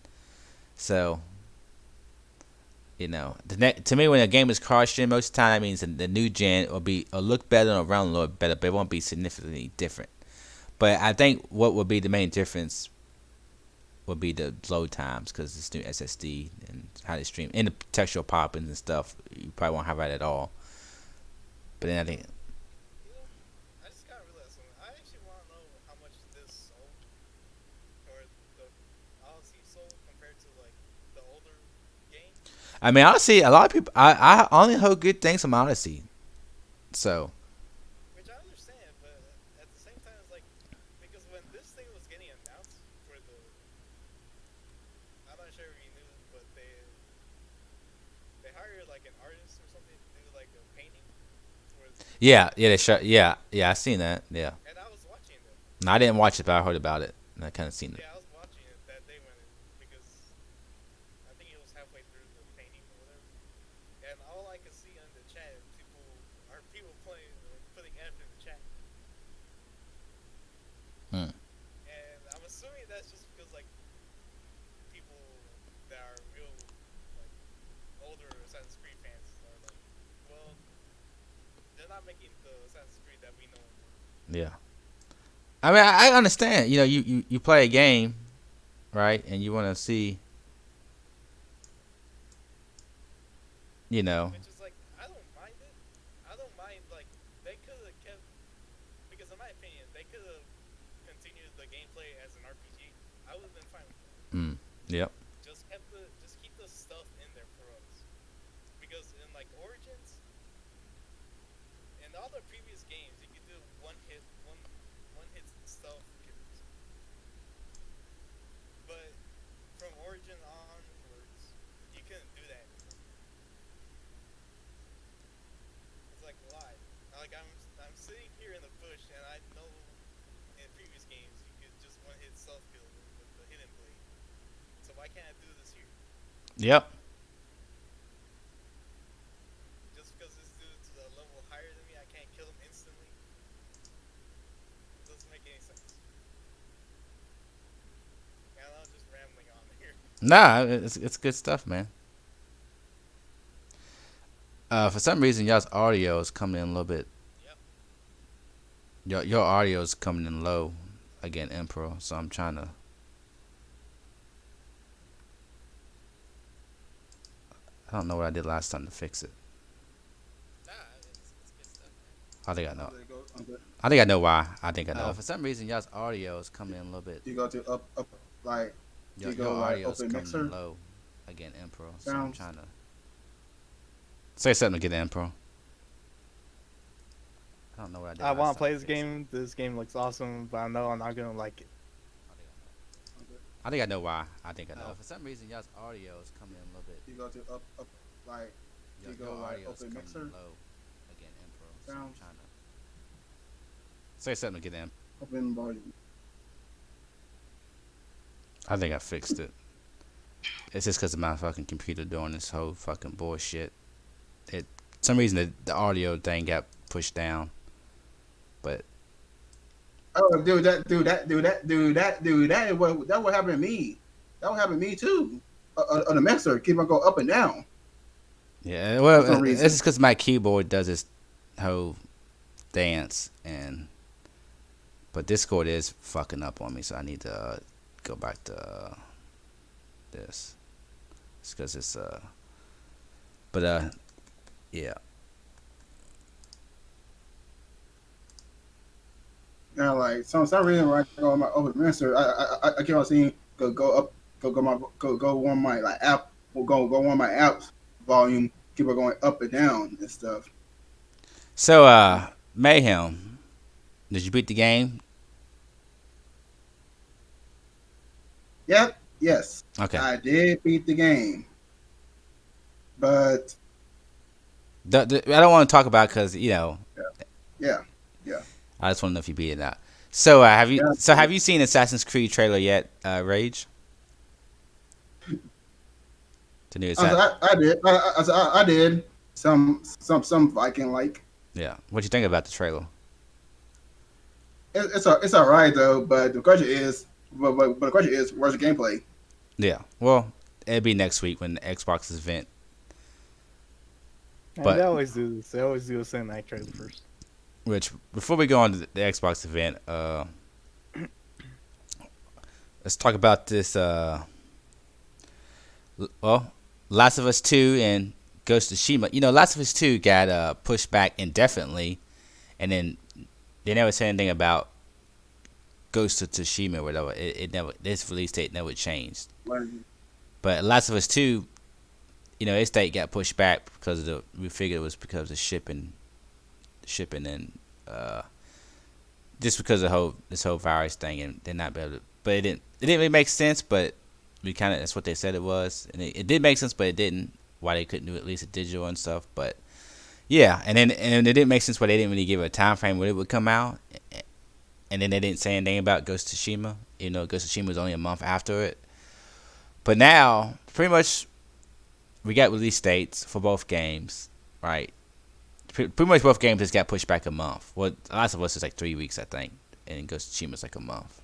So to me, when a game is cross gen, most of the time that means the new gen will look better and run a little better, but it won't be significantly different. But I think what would be the main difference would be the load times because it's new SSD and how they stream and the textual pop-ins and stuff. You probably won't have that at all. But then I think You know, I just gotta realize something. I actually want to know how much this sold, or the Odyssey sold compared to like the older game. honestly, a lot of people I only heard good things from Odyssey. So Which I understand, but at the same time, it's like because when this thing was getting announced for the, I'm not sure if you knew, but they hired like an artist or something to do like a painting for, yeah, they shut yeah I seen that yeah. and I was watching it. No, I didn't watch it, but I heard about it and I kind of seen it. Yeah, I was watching it that day when because I think it was halfway through the painting or whatever. can see on the chat, people playing putting F in the chat, Hmm. and I'm assuming that's just because like people that are real like older Assassin's Creed fans are like, well, they're not making the Assassin's Creed that we know anymore. Yeah. I mean, I understand. You know, you play a game, right, and you want to see, you know. Which is like, I don't mind it. I don't mind like they could have kept, because in my opinion they could have continued the gameplay as an RPG. I would have been fine with that. Mm. Yep. Just keep the stuff in there for us, because in like Origins and all the previous games you could do one hit stealth kills, but from Origin onwards you couldn't do that anymore. It's like, why? Like I'm sitting here in the bush and I know in previous games you could just one hit stealth kill with the hidden blade. So why can't I do this here? Yep. Just because this dude's a level higher than me, I can't kill him instantly. It doesn't make any sense. And I'm just rambling on here. Nah, it's good stuff, man. For some reason, y'all's audio is coming in a little bit. Yep. Your audio is coming in low again, Emperor. So I'm trying to. I don't know what I did last time to fix it. Nah, it's good stuff, man. I think I know. There you go. I'm good. I think I know why. I think I know. For some reason, y'all's audio is coming in a little bit. You go to up, like Your like audio is open coming mixer in low again, Emperor. So I'm sounds. trying to say something to get Emperor. I don't know what I did. I last want to time play to this fix it. game. This game looks awesome, but I know I'm not gonna like it. I'm good. I think I know why. I think I know. For some reason, y'all's audio is coming in a little bit. You go to up, like Your, you go your like audio is open coming mixer in low again, Emperor. So I'm sounds. trying to say something to get Emperor. Open volume. I think I fixed it. It's just because of my fucking computer doing this whole fucking bullshit. It some reason the audio thing got pushed down, but Oh, that what happened to me. That what happened to me too. On the mixer, keep on go up and down yeah. for Well, some it's reason. just because my keyboard does this whole dance, and but Discord is fucking up on me, so I need to go back to this. It's because it's but yeah. Now, like some reason when I go on my open mixer, I keep on seeing go up, go on my like app, or go on my apps volume, keep on going up and down and stuff. So Mayhem, did you beat the game? Yep, yes, Okay. I did beat the game, but I don't want to talk about because yeah, yeah, I just want to know if you beat it or not. So have you? yeah. So have you seen Assassin's Creed trailer yet? Rage. The new Assassin. I did. I did some Viking like. Yeah. What you think about the trailer? It's all right though, but the question is, where's the gameplay? Yeah. Well, it'll be next week when the Xbox event. And they But always do this. They always do a cinematic trailer first. which before we go on to the Xbox event, let's talk about this. Well, Last of Us 2 and Ghost of Tsushima. You know, Last of Us 2 got pushed back indefinitely, and then they never said anything about Ghost of Tsushima or whatever. It never, this release date never changed. But Last of Us 2, you know, its date got pushed back because of we figured it was because of shipping and just because of this whole virus thing, and they're not able to, but it didn't really make sense, but we kind of, that's what they said it was, and it did make sense, but it didn't, why they couldn't do at least a digital and stuff. But yeah, and it didn't make sense why they didn't really give it a time frame when it would come out, and then they didn't say anything about Ghost of Tsushima. You know, Ghost of Tsushima was only a month after it. But now pretty much we got release dates for both games, right? Pretty much both games just got pushed back a month. Well, Last of Us is like 3 weeks, I think, and Ghost of Tsushima's like a month.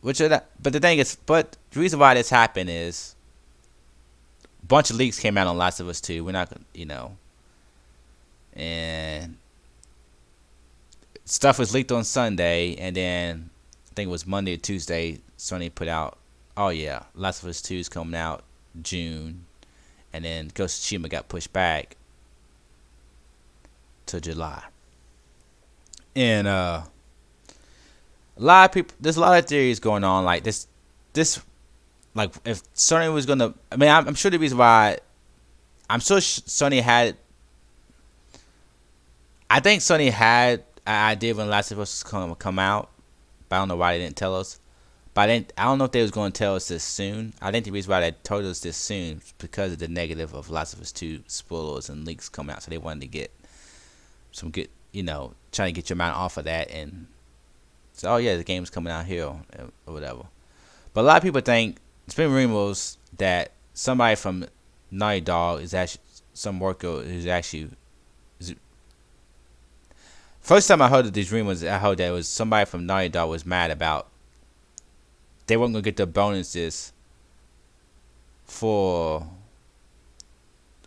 But the thing is, but the reason why this happened is a bunch of leaks came out on Last of Us 2. We're not gonna, and stuff was leaked on Sunday, and then I think it was Monday or Tuesday, Sony put out, oh yeah, Last of Us 2 is coming out June, and then Ghost of Tsushima got pushed back to July. And a lot of people, there's a lot of theories going on, like this, like if Sony was gonna, I mean, I'm sure the reason why, I'm sure Sony had, I think Sony had an idea when Last of Us was come out, but I don't know why they didn't tell us. But I don't know if they was going to tell us this soon. I think the reason why they told us this soon is because of the negative of Last of Us 2 spoilers and leaks coming out. So they wanted to get some good, trying to get your mind off of that. And so, oh yeah, the game's coming out here or whatever. But a lot of people think, it's been rumors that somebody from Naughty Dog is actually, some worker who's actually, first time I heard of these rumors, I heard that it was somebody from Naughty Dog was mad about they weren't gonna get the bonuses for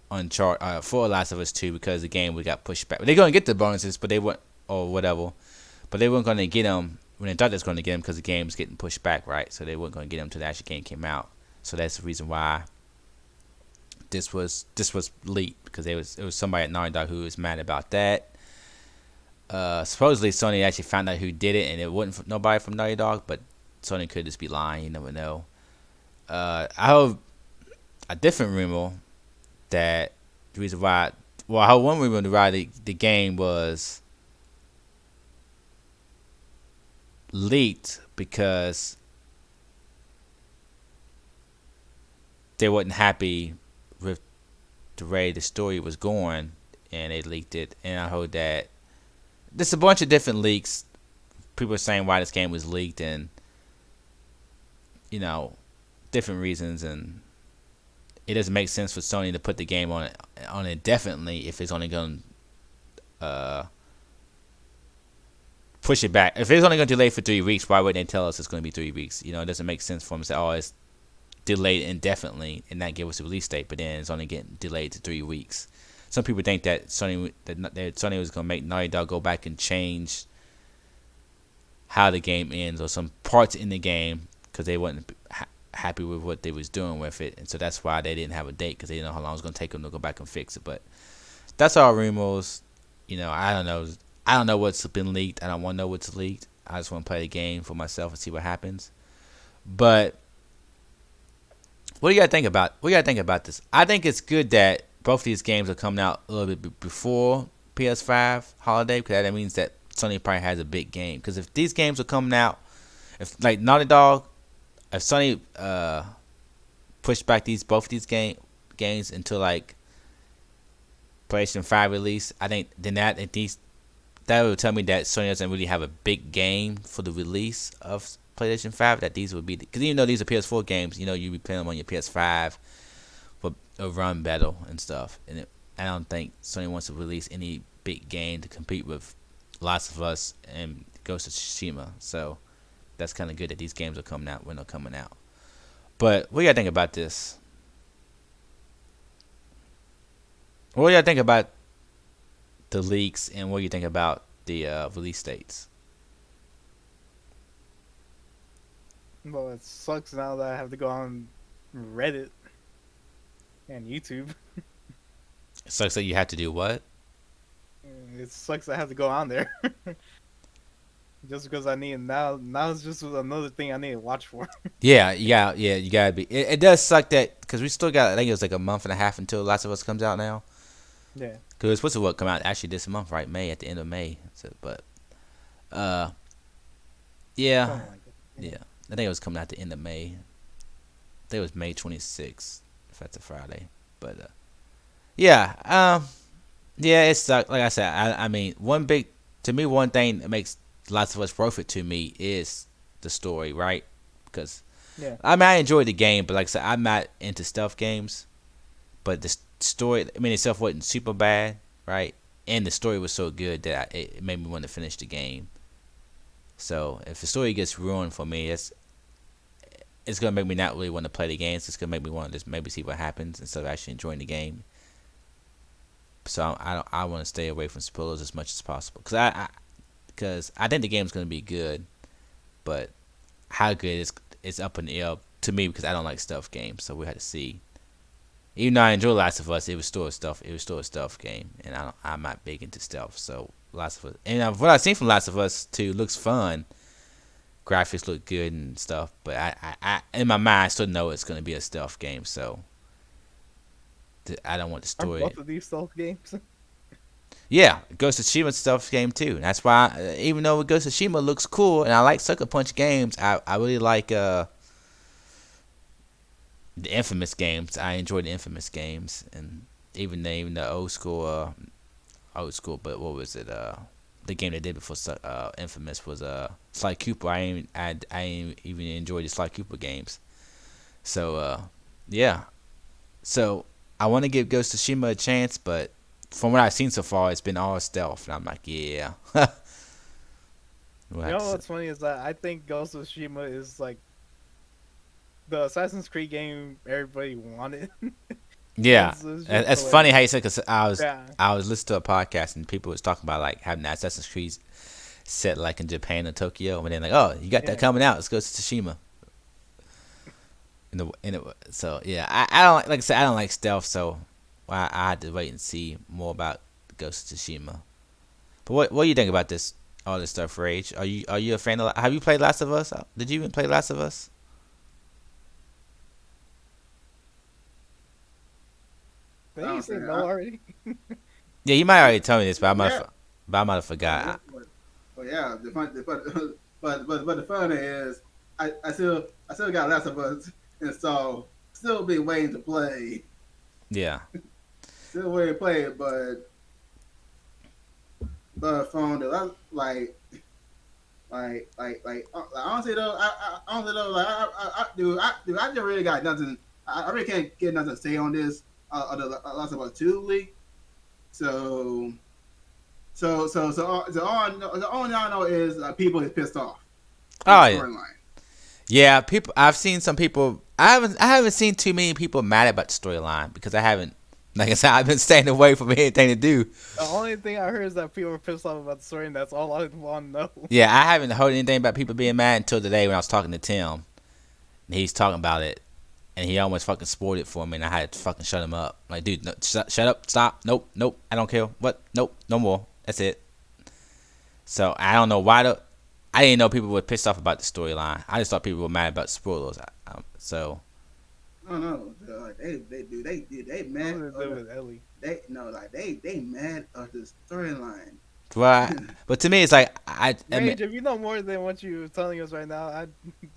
for Last of Us 2 because the game got pushed back. They're gonna get the bonuses, but they weren't, or whatever. But they weren't gonna get them when they thought they was gonna get them because the game was getting pushed back, right? So they weren't gonna get them until the actual game came out. So that's the reason why this was leaked, because it was somebody at Naughty Dog who was mad about that. Supposedly Sony actually found out who did it, and it wasn't nobody from Naughty Dog, but Sony could just be lying. You never know. I heard a different rumor that the reason why, well, I heard one rumor why the game was leaked because they wasn't happy with the way the story was going, and they leaked it. And I heard that there's a bunch of different leaks. People are saying why this game was leaked, and different reasons, and it doesn't make sense for Sony to put the game on indefinitely if it's only going to push it back. If it's only going to delay for 3 weeks, why wouldn't they tell us it's going to be 3 weeks? It doesn't make sense for them to say, oh, it's delayed indefinitely and not give us a release date, but then it's only getting delayed to 3 weeks. Some people think that Sony was going to make Naughty Dog go back and change how the game ends or some parts in the game because they weren't happy with what they was doing with it, and so that's why they didn't have a date, because they didn't know how long it was going to take them to go back and fix it. But that's all rumors. I don't know. I don't know what's been leaked. I don't want to know what's leaked. I just want to play the game for myself and see what happens. But what do you guys think about? What do you guys think about this? I think it's good that both these games are coming out a little bit before PS5 holiday, because that means that Sony probably has a big game. Because if these games are coming out, if like Naughty Dog, if Sony pushed back both these games until like PlayStation 5 release, I think then that would tell me that Sony doesn't really have a big game for the release of PlayStation 5. That these would be, because even though these are PS4 games, you'd be playing them on your PS5 for a run battle and stuff. And I don't think Sony wants to release any big game to compete with Last of Us and Ghost of Tsushima. So that's kind of good that these games are coming out when they're coming out. But what do y'all think about this? What do y'all think about the leaks, and what do you think about the release dates? Well, it sucks now that I have to go on Reddit and YouTube. It sucks that you have to do what? It sucks I have to go on there. Just because I need now it's just another thing I need to watch for. Yeah, you gotta be. It does suck that, because we still got, I think it was like a month and a half until Last of Us comes out now. Yeah. Because it's supposed to come out actually this month, right? May, at the end of May. So, but, yeah, Something like that. yeah. I think it was coming out at the end of May. I think it was May 26th, if that's a Friday. But, yeah, it sucked. Like I said, I mean, one thing that makes Last of Us worth it to me is the story, right? Because Yeah. I mean, I enjoyed the game, but like I said, I'm not into stealth games. But story, I mean, itself wasn't super bad, right? And the story was so good that it made me want to finish the game. So if the story gets ruined for me, it's gonna make me not really want to play the games. It's gonna make me want to just maybe see what happens instead of actually enjoying the game. So I want to stay away from spoilers as much as possible because I think the game's gonna be good, but how good is up in the air to me because I don't like stealth games. So we had to see. Even though I enjoy Last of Us, it was still a stealth. It was still a stealth game, and I'm not big into stealth. So Last of Us, and what I've seen from Last of Us 2 looks fun. Graphics look good and stuff, but I in my mind I still know it's gonna be a stealth game. So I don't want the Are story. both of these stealth games? Yeah, Ghost of Tsushima stealth game too. That's why even though Ghost of Tsushima looks cool and I like Sucker Punch games, I really like the Infamous games. I enjoy the Infamous games, and even the old school. But what was it? The game they did before Infamous was Sly Cooper. I ain't even enjoyed the Sly Cooper games. So yeah. So I want to give Ghost of Tsushima a chance, but from what I've seen so far, it's been all stealth, and I'm like, yeah. We'll You have to know see. what's funny is that I think Ghost of Tsushima is like the Assassin's Creed game everybody wanted. Yeah, It's just it's funny how hilarious. you said because Yeah, I was listening to a podcast and people was talking about like having Assassin's Creed set like in Japan or Tokyo, and then like, oh, you got that yeah. coming out. Let's go to Tsushima. So yeah, I don't like I said I don't like stealth, so I had to wait and see more about Ghost of Tsushima. But what do you think about this all this stuff, Rage? Are you a fan of? Have you played Last of Us? Did you even play Last of Us? Did I you don't say think no already? Yeah, you might already tell me this, but yeah. I might have Yeah, forgot. but yeah, the fun, but the fun is, I still got Last of Us installed. Still be waiting to play. Yeah. Still waiting to play it, but from the honestly though, honestly though, like I just really got nothing. I really can't get nothing to say on this. The Last of Us 2 leak. So all the only I know is people is pissed off with Oh the yeah. storyline. Yeah, people. I've seen some people. I haven't seen too many people mad about the storyline because I haven't. Like I said, I've been staying away from anything to do. The only thing I heard is that people were pissed off about the story, and that's all I want to know. Yeah, I haven't heard anything about people being mad until today when I was talking to Tim. And he's talking about it, and he almost fucking spoiled it for me, and I had to fucking shut him up. Like, dude, no, shut up, stop, nope, I don't care. What? Nope, no more. That's it. So I don't know why I didn't know people were pissed off about the storyline. I just thought people were mad about spoilers. So No, no, like they mad. Something to do with Ellie. They no, like they mad at the storyline. but to me, it's like I mean, Rage, if you know more than what you're telling us right now, I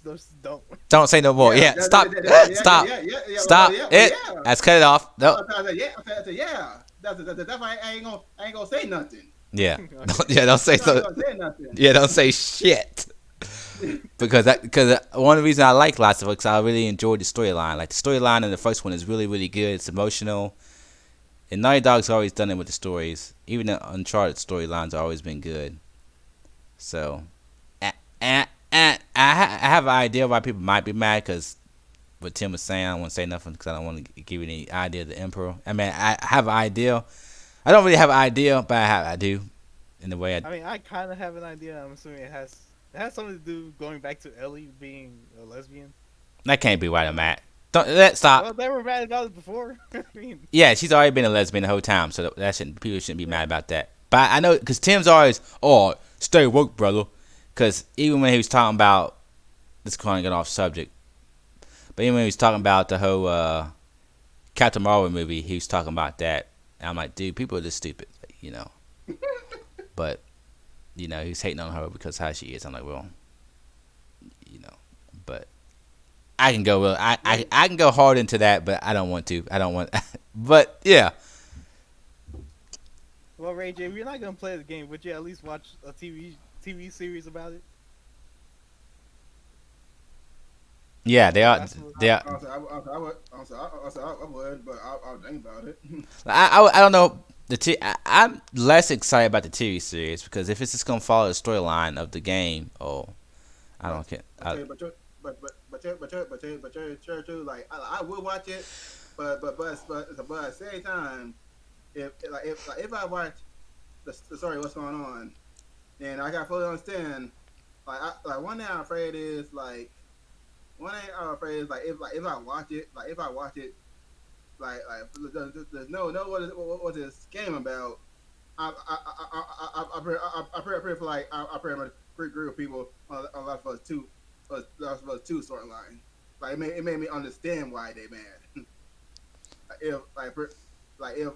just don't. don't say no more. Yeah, Yeah, stop, stop, stop well, it. yeah. Let's cut it off. No. I said, yeah. That's why I ain't gonna say nothing. Yeah, Okay. yeah, don't say I'm not so. gonna say nothing. Yeah, don't say shit. Because one of the reasons I like Last of Us, 'cause I really enjoyed the storyline. Like the storyline in the first one is really really good. It's emotional, and Naughty Dog's always done it with the stories. Even the Uncharted storylines have always been good. So, I have an idea why people might be mad because what Tim was saying. I don't want to say nothing because I don't want to give you any idea of the Emperor. I mean, I have an idea. I don't really have an idea, but I do in the way I mean, I kind of have an idea. I'm assuming it has something to do going back to Ellie being a lesbian. that can't be why I'm mad. Don't let Well, stop. they were mad about it before. I mean, Yeah, she's already been a lesbian the whole time, so that shouldn't people shouldn't be mad about that. But I know because Tim's always, oh, stay woke, brother. Because even when he was talking about this, kind of get off subject, but even when he was talking about the whole Captain Marvel movie, he was talking about that. And I'm like, dude, people are just stupid, you know. But he's hating on her because how she is. I'm like, well, you know, but I can go I can go hard into that, but I don't want to. I don't want. But yeah, well, Ray J, if you're not gonna play the game, would you at least watch a TV series about it? Yeah, they are. That's what. They are. I would, but I'll think about it. I don't know. I'm less excited about the TV series because if it's just gonna follow the storyline of the game, oh, I but don't care. but you but you but you like I would watch it, but at the same time, if I watch the story, what's going on, then I got fully understand. Like one thing I'm afraid is if I watch it, there's no what is this game about. I pray for I pray much great group of people on Last of Us Two, Last of Us Two storyline. Like it made me understand why they mad. Like if like per- if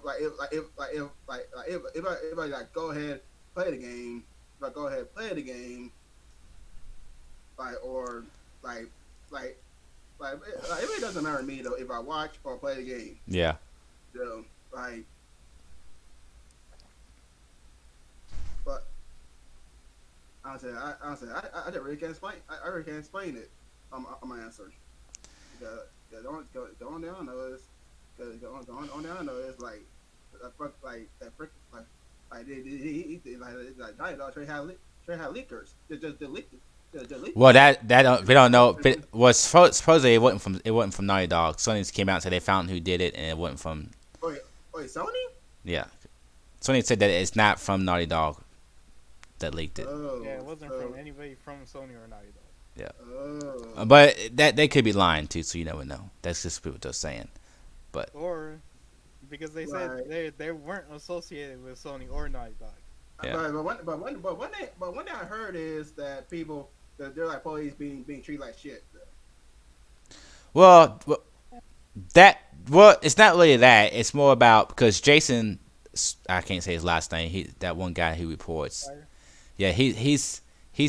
I like go ahead play the game, if I go ahead play the game, like or like like it really doesn't matter to me though if I watch or play the game. Yeah. So like, but I just really can't explain. I really can't explain it. On my answer. The only thing I know is, the only thing I know is like Diet Dog straight had leakers. Just leaked it. Just leaked Well, it. that don't, we don't know. But was supposedly it wasn't from Naughty Dog. Sony just came out and said they found who did it, and it wasn't from. Wait, Sony? Yeah, Sony said that it's not from Naughty Dog that leaked it. Oh, Yeah, it wasn't so, from anybody from Sony or Naughty Dog. Yeah, oh, but that they could be lying too, so you never know. That's just what they're saying. But Or because they said right. they weren't associated with Sony or Naughty Dog. Yeah. But one thing I heard is that people that they're like police being treated like shit. well, that it's not really that. It's more about because Jason, I can't say his last name. That one guy who reports. Fire. Yeah, he's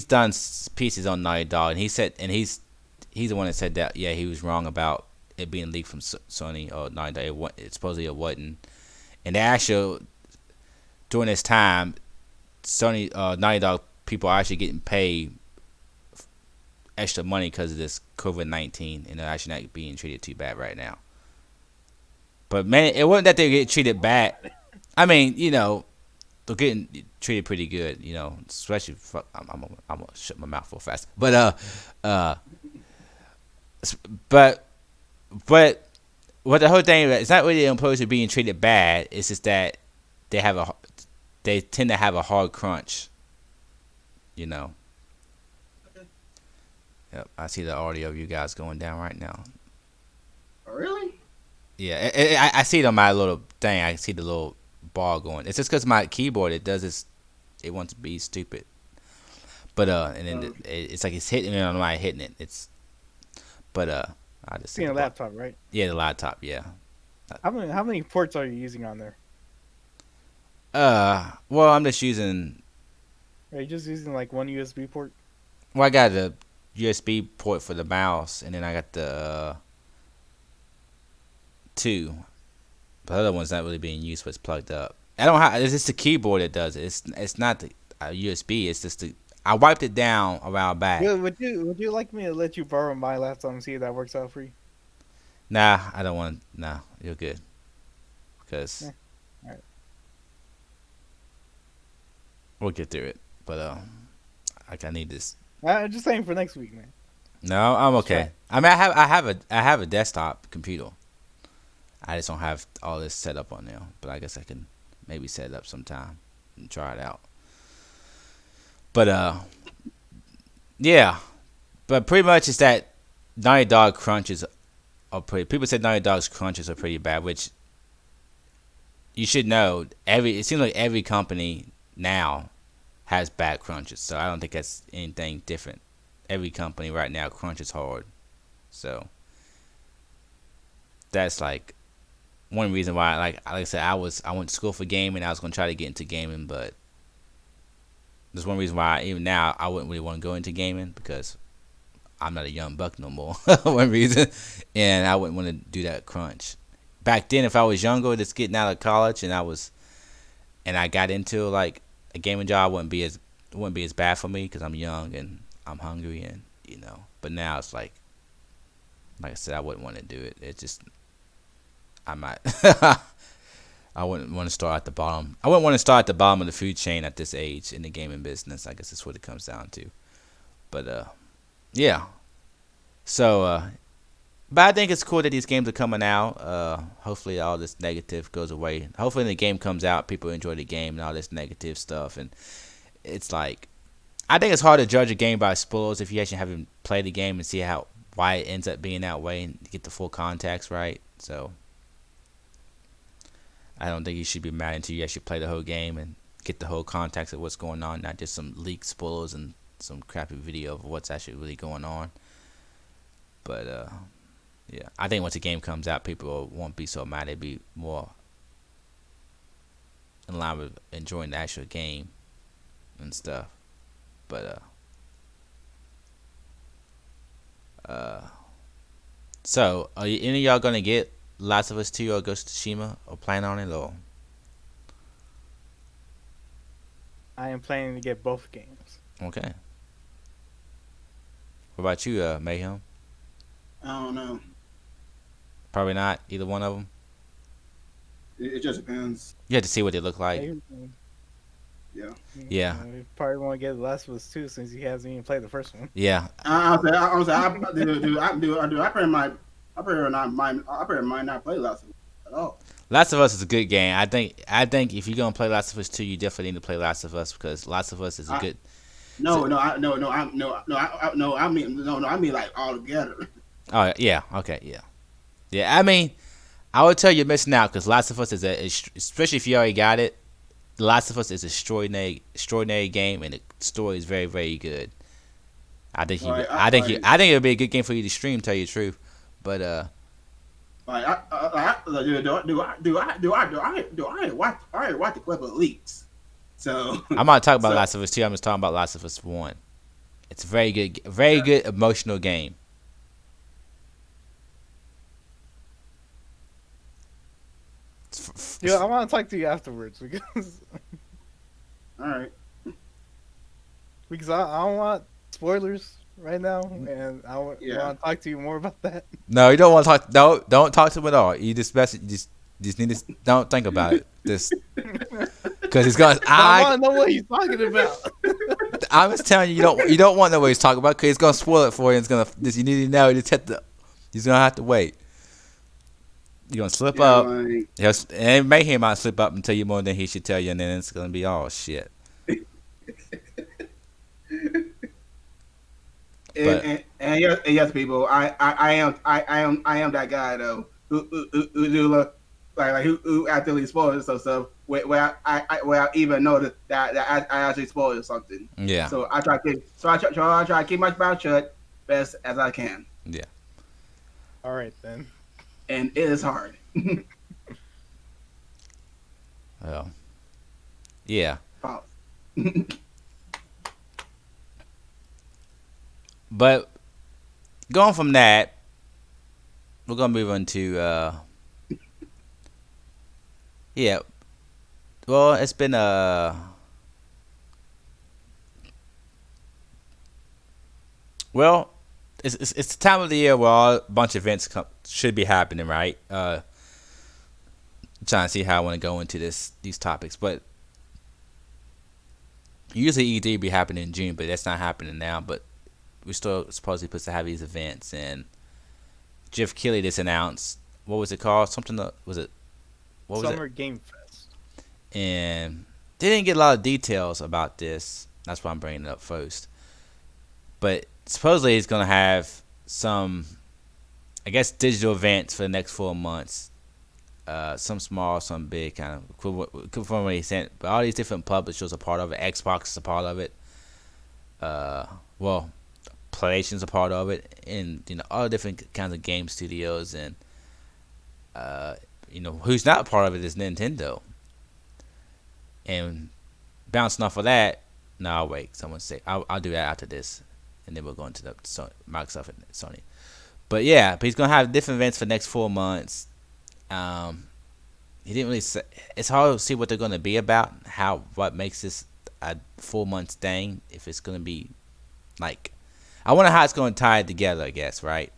done pieces on Naughty Dog, and he's the one that said that. Yeah, he was wrong about it being leaked from Sony or Naughty Dog. It supposedly it wasn't. And the actual during this time, Sony Naughty Dog people are actually getting paid extra money because of this COVID-19, and they're actually not being treated too bad right now. But man, it wasn't that they get treated bad. I mean, they're getting treated pretty good, especially I'm gonna shut my mouth real fast. Uh, but but what the whole thing is, it's not really the employees are being treated bad. It's just that they tend to have a hard crunch, you know. Okay. Yep, I see the audio of you guys going down right now. Oh, really? Yeah, I see it on my little thing. I see the little bar going. It's just because my keyboard it does this. It wants to be stupid. But and then it's like it's hitting it on my hitting it. But I just Being a laptop, right? Yeah, the laptop. Yeah. How many ports are you using on there? Well, I'm just using. Are you just using like one USB port? Well, I got the USB port for the mouse, and then I got the two. The other one's not really being used, but it's plugged up. I don't have. It's just the keyboard that does it. It's not the USB. It's just the. I wiped it down a while back. Would you like me to let you borrow my laptop and see if that works out for you? Nah, I don't want. Nah, you're good. Because Yeah. Alright. we'll get through it. But I need this. Just saying for next week, man. No, I'm Let's try okay. it. I mean, I have a desktop computer. I just don't have all this set up on there. But I guess I can maybe set it up sometime and try it out. But yeah. But pretty much it's that Naughty Dog crunches are pretty. People said Naughty Dog's crunches are pretty bad, which you should know. It seems like every company now has bad crunches, so I don't think that's anything different. Every company right now crunches hard, so that's like one reason why. Like I said, I went to school for gaming. I was gonna try to get into gaming, but there's one reason why even now I wouldn't really want to go into gaming because I'm not a young buck no more. One reason, and I wouldn't want to do that crunch. Back then, if I was younger, just getting out of college, and I got into like a gaming job, it wouldn't be as bad for me because I'm young and I'm hungry and. But now it's like Like I said, I wouldn't want to do it. It just I might. I wouldn't want to start at the bottom. I wouldn't want to start at the bottom of the food chain at this age in the gaming business. I guess that's what it comes down to. But yeah. So but I think it's cool that these games are coming out. Hopefully all this negative goes away. Hopefully when the game comes out, people enjoy the game and all this negative stuff. And it's like, I think it's hard to judge a game by spoilers if you actually haven't played the game and see why it ends up being that way and get the full context right. So I don't think you should be mad until you actually play the whole game and get the whole context of what's going on, not just some leaked spoilers and some crappy video of what's actually really going on. But yeah, I think once the game comes out, people won't be so mad. They'll be more in line with enjoying the actual game and stuff. But so are any of y'all gonna get Last of Us 2 or Ghost of Tsushima or plan on it or? I am planning to get both games. Okay. What about you, Mayhem? I don't know. Probably not either one of them. It just depends. You have to see what they look like. Yeah. Yeah. You probably want to get Last of Us 2 since he hasn't even played the first one. Yeah. I probably might not play Last of Us at all. Last of Us is a good game. I think if you're gonna play Last of Us 2, you definitely need to play Last of Us because Last of Us is a good. I mean like all together. Oh yeah. Okay. Yeah. Yeah. I mean, I would tell you you're missing out because Last of Us is especially if you already got it. The Last of Us is an extraordinary game, and the story is very, very good. I think I think it would be a good game for you to stream. Tell you the truth, but I watch the clip of leaks. So I'm not talking about Last of Us 2. I'm just talking about Last of Us 1. It's a very good emotional game. Yeah, I want to talk to you afterwards because all right. because I don't want spoilers right now, and I want to talk to you more about that. No, you don't want to talk. Don't talk to him at all. You just need to don't think about it. Just because it's gonna. I want to know what he's talking about. I'm just telling you, you don't want to know what he's talking about because he's gonna spoil it for you. And it's gonna. You need to know. He's gonna have to wait. You're gonna slip up. Like, and Mayhem might slip up and tell you more than he should tell you, and then it's gonna be all shit. And yes, people, I am that guy though who actively spoils some stuff where I even know that I actually spoiled something. Yeah. So I try to keep my mouth shut best as I can. Yeah. All right then. And it is hard. Well. Yeah. But going from that, we're gonna move on to yeah. Well, it's been well, it's the time of the year where a bunch of events should be happening, right? Trying to see how I want to go into these topics, but usually E3 be happening in June, but that's not happening now. But we're still supposedly supposed to have these events, and Jeff Keighley just announced, what was it called? Summer Game Fest. And they didn't get a lot of details about this. That's why I'm bringing it up first. But supposedly he's gonna have some, I guess, digital events for the next 4 months. Some small, some big, kind of equivalent from what he sent. But all these different publishers are part of it. Xbox is a part of it. Well, PlayStation's a part of it, and all different kinds of game studios, and who's not a part of it is Nintendo. And bouncing off of that, no, wait, someone say I'll do that after this, and then we'll go into the Microsoft and Sony. But yeah, he's gonna have different events for the next 4 months. He didn't really say. It's hard to see what they're gonna be about. What makes this a 4 months thing? If it's gonna be like, I wonder how it's gonna tie it together. I guess, right?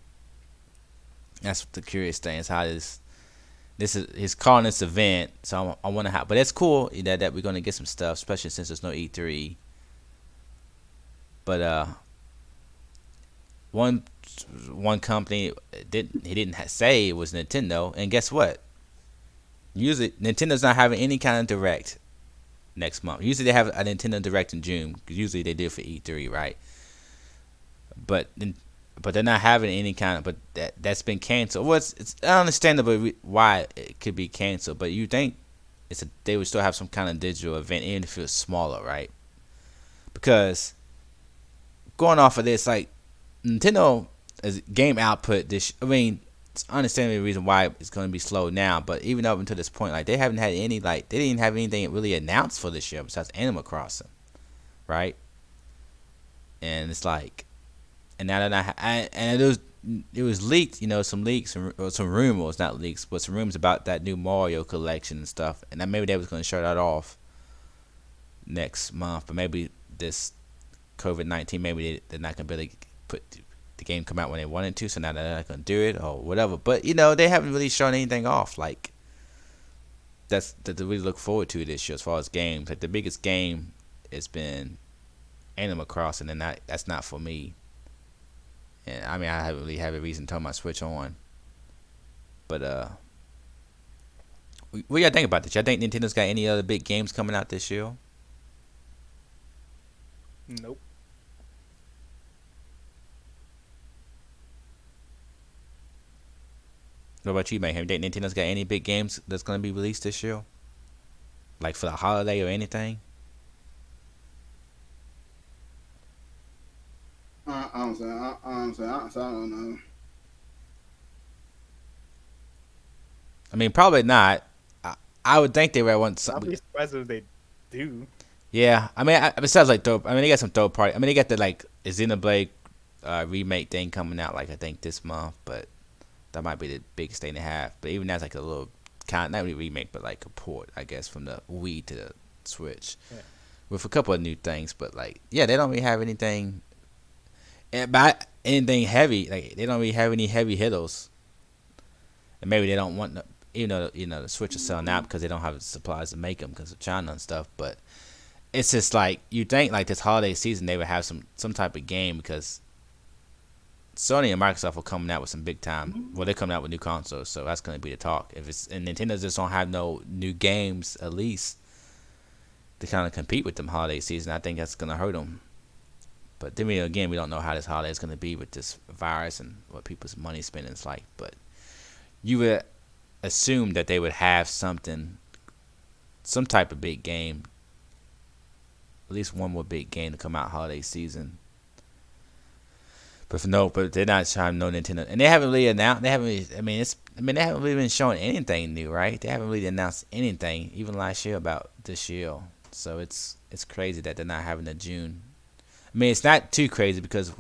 That's the curious thing is how this is he's calling this event. So I wonder how, but it's cool that we're gonna get some stuff, especially since there's no E3. But one one company didn't say it was Nintendo, and guess what? Usually Nintendo's not having any kind of direct next month. Usually they have a Nintendo Direct in June because usually they do it for E3, right? But they're not having any kind of. But that's been canceled. Well, it's understandable why it could be canceled, but you think they would still have some kind of digital event, even if it was smaller, right? Because going off of this, like Nintendo as game output, I mean, it's understandable the reason why it's going to be slow now. But even up until this point, like they haven't had any, like they didn't have anything really announced for this year besides Animal Crossing, right? And it's like, and now that and it was leaked, some leaks or some rumors, not leaks, but some rumors about that new Mario collection and stuff. And that maybe they was going to show that off next month, but maybe this COVID-19, maybe they're not going to be able to put the game come out when they wanted to, so now they're not going to do it or whatever. But they haven't really shown anything off like that we look forward to this year as far as games. Like the biggest game has been Animal Crossing, and that's not for me. And I mean, I haven't really have a reason to turn my Switch on. But what y'all think about this? Y'all think Nintendo's got any other big games coming out this year? Nope. What about you, man? Have you think Nintendo's got any big games that's gonna be released this year, like for the holiday or anything? I don't know. I mean, probably not. I would think they would want I'll something. be surprised if they do. Yeah, I mean, besides like dope. I mean, they got some dope party. I mean, they got the like Xenoblade remake thing coming out like I think this month, but that might be the biggest thing they have. But even that's like a little kind, not really remake, but like a port, I guess, from the Wii to the Switch, Yeah. with a couple of new things. But like, yeah, they don't really have anything. And by anything heavy, like they don't really have any heavy hitters. And maybe they don't want, even though the Switch is selling out because they don't have the supplies to make them because of China and stuff. But it's just like you think like this holiday season they would have some type of game because Sony and Microsoft are coming out with some big time. Well, they're coming out with new consoles, so that's going to be the talk. If it's and Nintendo just don't have no new games at least to kind of compete with them holiday season, I think that's going to hurt them. But then again, we don't know how this holiday is going to be with this virus and what people's money spending is like. But you would assume that they would have some type of big game, at least one more big game to come out holiday season. But they're not trying no Nintendo, and they haven't really announced. They haven't. Really, they haven't really been showing anything new, right? They haven't really announced anything, even last year about this year. So it's crazy that they're not having a June. I mean, it's not too crazy because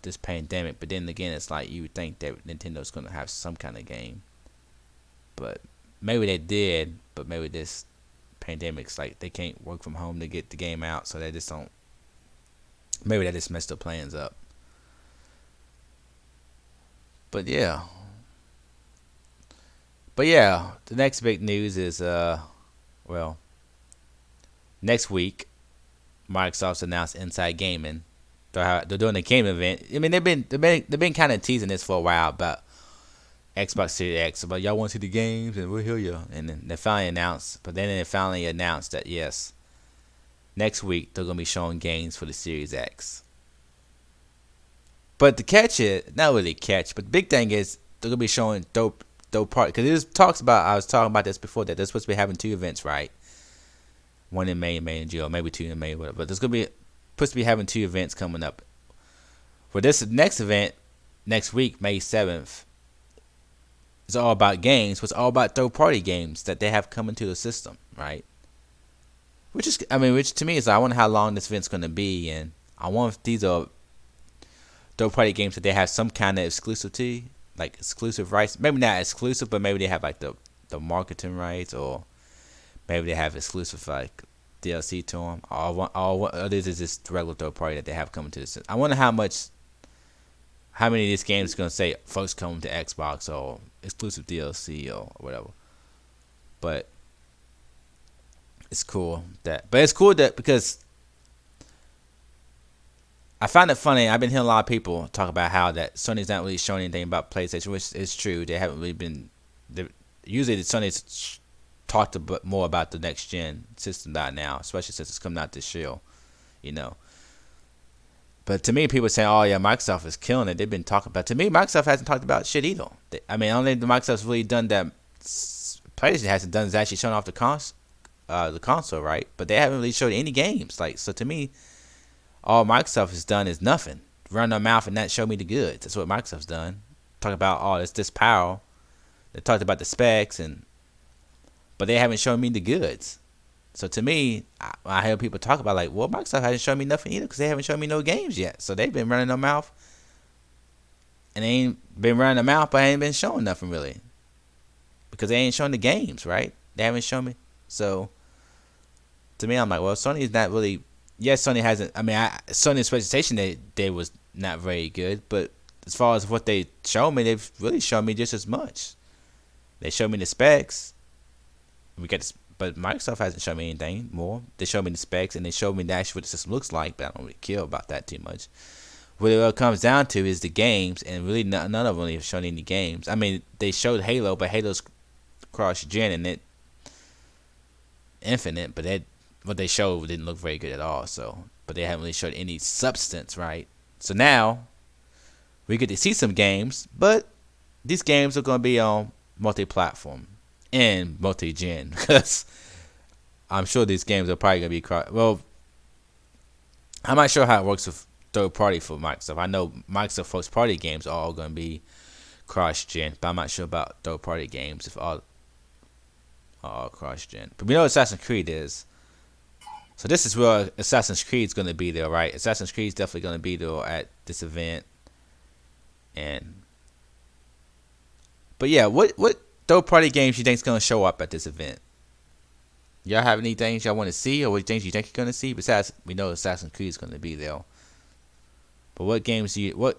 this pandemic. But then again, it's like you would think that Nintendo's gonna have some kind of game, but maybe they did. But maybe this pandemic's like they can't work from home to get the game out, so they just don't. Maybe that just messed their plans up. But yeah. The next big news is next week Microsoft's announced Inside Gaming. They're doing a game event. I mean, they've been kind of teasing this for a while about Xbox Series X. About y'all want to see the games and we'll hear you. And then they finally announced. But then they finally announced that yes, next week they're gonna be showing games for the Series X. But the catch is not really catch, but the big thing is they're gonna be showing dope part because it talks about. I was talking about this before that they're supposed to be having two events, right? One in May and May in June, or maybe two in May, whatever. But there's gonna be supposed to be having two events coming up. For this next event, next week, May 7th, it's all about games. It's all about third-party games that they have coming to the system, right? Which to me is I wonder how long this event's gonna be, and I wonder if these are third-party games that they have some kind of exclusivity, like exclusive rights. Maybe not exclusive, but maybe they have like the marketing rights, or maybe they have exclusive like DLC to them. All others is just regular third-party that they have coming to the system. I wonder how how many of these games are gonna say first come to Xbox or exclusive DLC or whatever. But it's cool that because I find it funny. I've been hearing a lot of people talk about how that Sony's not really showing anything about PlayStation, which is true. They haven't really been. Usually, the Sony's talked a bit more about the next gen system now, especially since it's coming out this year. You know, but to me, people say, "Oh yeah, Microsoft is killing it." They've been talking about. To me, Microsoft hasn't talked about shit either. I mean, only the Microsoft's really done that. PlayStation hasn't done is actually showing off the console, right? But they haven't really showed any games. Like so, to me, all Microsoft has done is nothing. Run their mouth and not show me the goods. That's what Microsoft's done. Talk about it's this power. They talked about the specs but they haven't shown me the goods. So to me, I hear people talk about like, well, Microsoft hasn't shown me nothing either because they haven't shown me no games yet. So they've been running their mouth, and they ain't been running their mouth, but ain't been showing nothing really because they ain't showing the games, right? They haven't shown me. So to me, I'm like, well, Sony's not really. Yes, Sony hasn't. I mean, Sony's presentation they was not very good, but as far as what they showed me, they've really shown me just as much. They showed me the specs. But Microsoft hasn't shown me anything more. They showed me the specs and they showed me actually what the system looks like, but I don't really care about that too much. What it comes down to is the games, and really none of them really have shown any games. I mean, they showed Halo, but Halo's cross-gen and it infinite, but what they showed didn't look very good at all. So, but they haven't really showed any substance, right? So now we get to see some games, but these games are going to be on multi-platform and multi-gen because I'm sure these games are probably going to be well. I'm not sure how it works with third party for Microsoft. I know Microsoft first party games are all going to be cross-gen, but I'm not sure about third party games if all cross-gen. But we know Assassin's Creed is. So this is where Assassin's Creed is going to be there, right? Assassin's Creed is definitely going to be there at this event. But yeah, what third party games you think is going to show up at this event? Y'all have any things y'all want to see, or what things you think you're going to see? Besides, we know Assassin's Creed is going to be there. But what games do you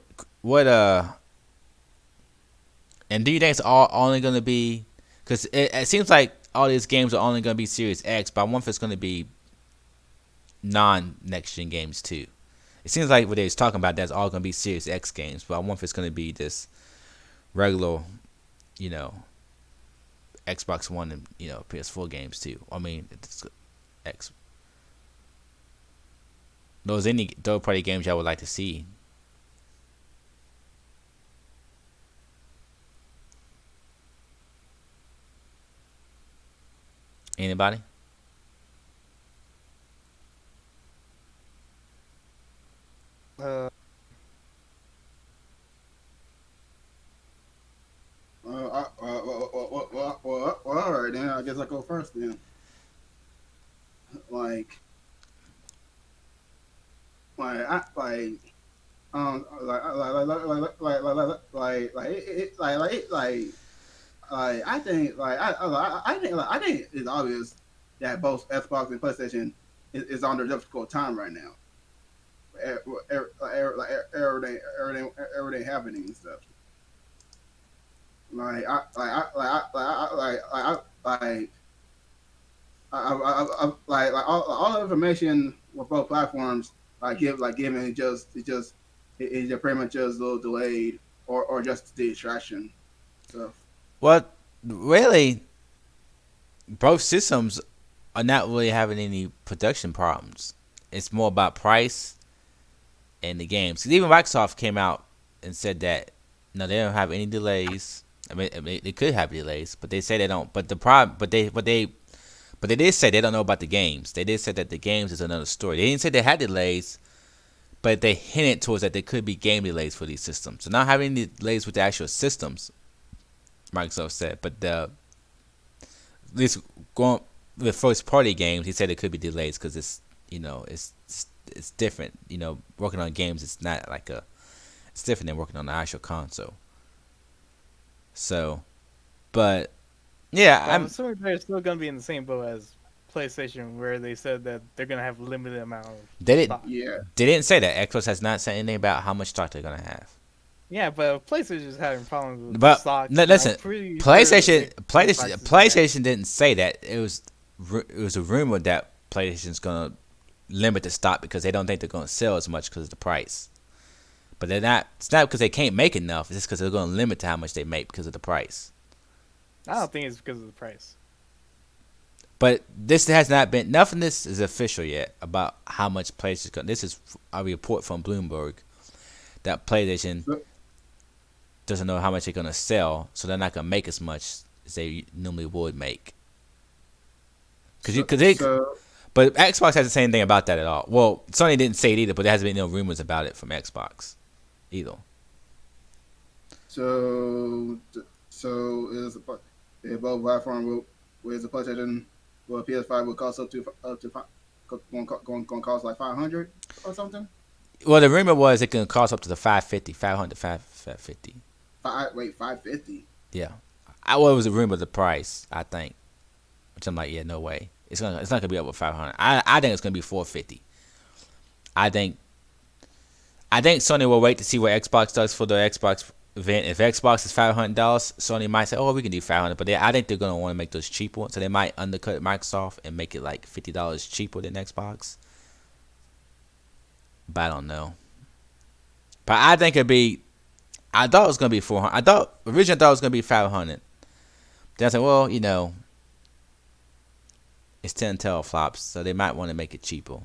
and do you think it's all only going to be? Because it seems like all these games are only going to be Series X, but I wonder if it's going to be non-next gen games too. It seems like what they was talking about, that's all going to be Series X games, but I wonder if it's going to be this regular, Xbox One and PS4 games too. I mean, it's X. Those any third party games y'all would like to see? Anybody? Uh, All right, then I guess I go first then. Like, I I think I think it's obvious that both Xbox and PlayStation is under difficult time right now. Everything happening and stuff. Like I all the information with both platforms given it's just pretty much just a little delayed or just the distraction. So Well, really, both systems are not really having any production problems. It's more about price and the games. 'Cause even Microsoft came out and said that no, they don't have any delays. I mean, they could have delays, but they say they don't. But the problem, but they did say they don't know about the games. They did say that the games is another story. They didn't say they had delays, but they hinted towards that there could be game delays for these systems. So not having any delays with the actual systems, Microsoft said, but at least going with first party games, he said it could be delays because it's different. Working on games, it's not like it's different than working on the actual console. So, but yeah, I'm assuming they're still gonna be in the same boat as PlayStation, where they said that they're gonna have limited amount of they didn't stock. yeah, they didn't say that. Xbox has not said anything about how much stock they're gonna have. Yeah, but PlayStation's having problems with But stocks, and I'm listen, pretty sure PlayStation, PlayStation, Xbox is the same. PlayStation didn't say that. It was a rumor that PlayStation's gonna limit the stock because they don't think they're gonna sell as much because of the price. But they're not. It's not because they can't make enough. It's just because they're gonna limit to how much they make because of the price. I don't think it's because of the price. But this has not been. Nothing. This is official yet about how much PlayStation. This is a report from Bloomberg that PlayStation So, doesn't know how much they're gonna sell, so they're not gonna make as much as they normally would make. so, Cause they, so, but Xbox has the same thing about that at all. Well, Sony didn't say it either, but there hasn't been no rumors about it from Xbox either. so, so is both platform will whereas the PlayStation, well, PS5 will cost going to cost like 500 or something. Well, the rumor was it can cost up to the 550, 500, 550. Wait, 550. Yeah, well, it was a rumor of the price, I think, which I'm like, yeah, no way. It's not gonna be over 500. I think it's gonna be 450. I think I think Sony will wait to see what Xbox does for the Xbox event. If Xbox is $500, Sony might say, "Oh, we can do 500." But I think they're gonna want to make those cheaper, so they might undercut Microsoft and make it like $50 cheaper than Xbox. But I don't know. But I think it'd be. I thought it was gonna be 400. Originally I thought it was gonna be 500. Then I said, well, it's 10 teraflops, so they might want to make it cheaper.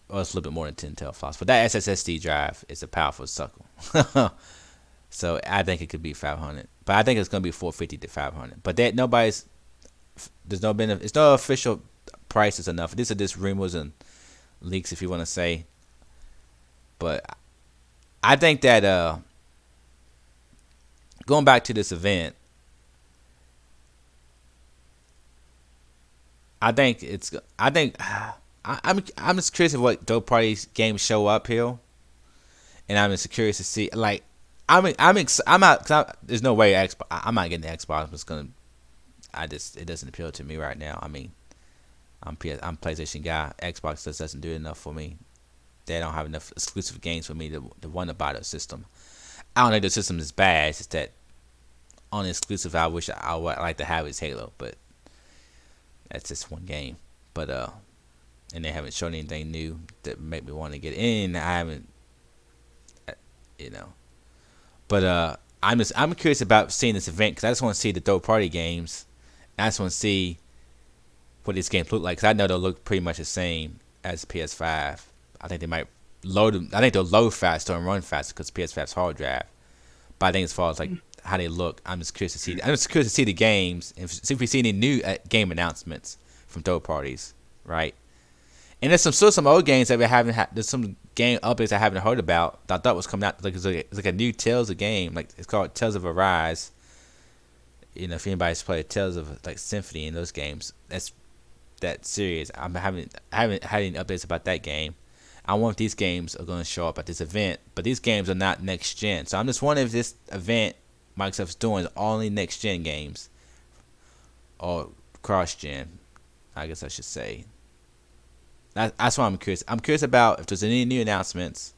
Or it's a little bit more than 10 teraflops. But that SSD drive is a powerful sucker. So I think it could be 500. But I think it's going to be 450 to 500. But it's no official prices enough. These are just rumors and leaks, if you want to say. But I think that going back to this event, I'm just curious of what third party games show up here, and I'm just curious to see. Like, I'm not. There's no way I'm not getting the Xbox. I'm just gonna. It doesn't appeal to me right now. I mean, I'm a PlayStation guy. Xbox just doesn't do enough for me. They don't have enough exclusive games for me to want to buy the system. I don't think the system is bad. It's just that only exclusive I wish I would like to have is Halo, but that's just one game. But and they haven't shown anything new that make me want to get in. I haven't, you know. But I'm curious about seeing this event because I just want to see the third party games. I just want to see what these games look like because I know they'll look pretty much the same as PS5. I think they might load them. I think they'll load faster and run faster because PS5's hard drive. But I think as far as like how they look, I'm just curious to see. I'm just curious to see the games and see if we see any new game announcements from third parties, right? And there's still some old games that we haven't had. There's some game updates I haven't heard about that I thought was coming out. Like it's like a new Tales of game. Like it's called Tales of Arise. If anybody's played Tales of like Symphony in those games, that's that series. I haven't had any updates about that game. I wonder if these games are going to show up at this event. But these games are not next gen. So I'm just wondering if this event Microsoft's doing is only next gen games or cross gen. I guess I should say. That's why I'm curious. I'm curious about if there's any new announcements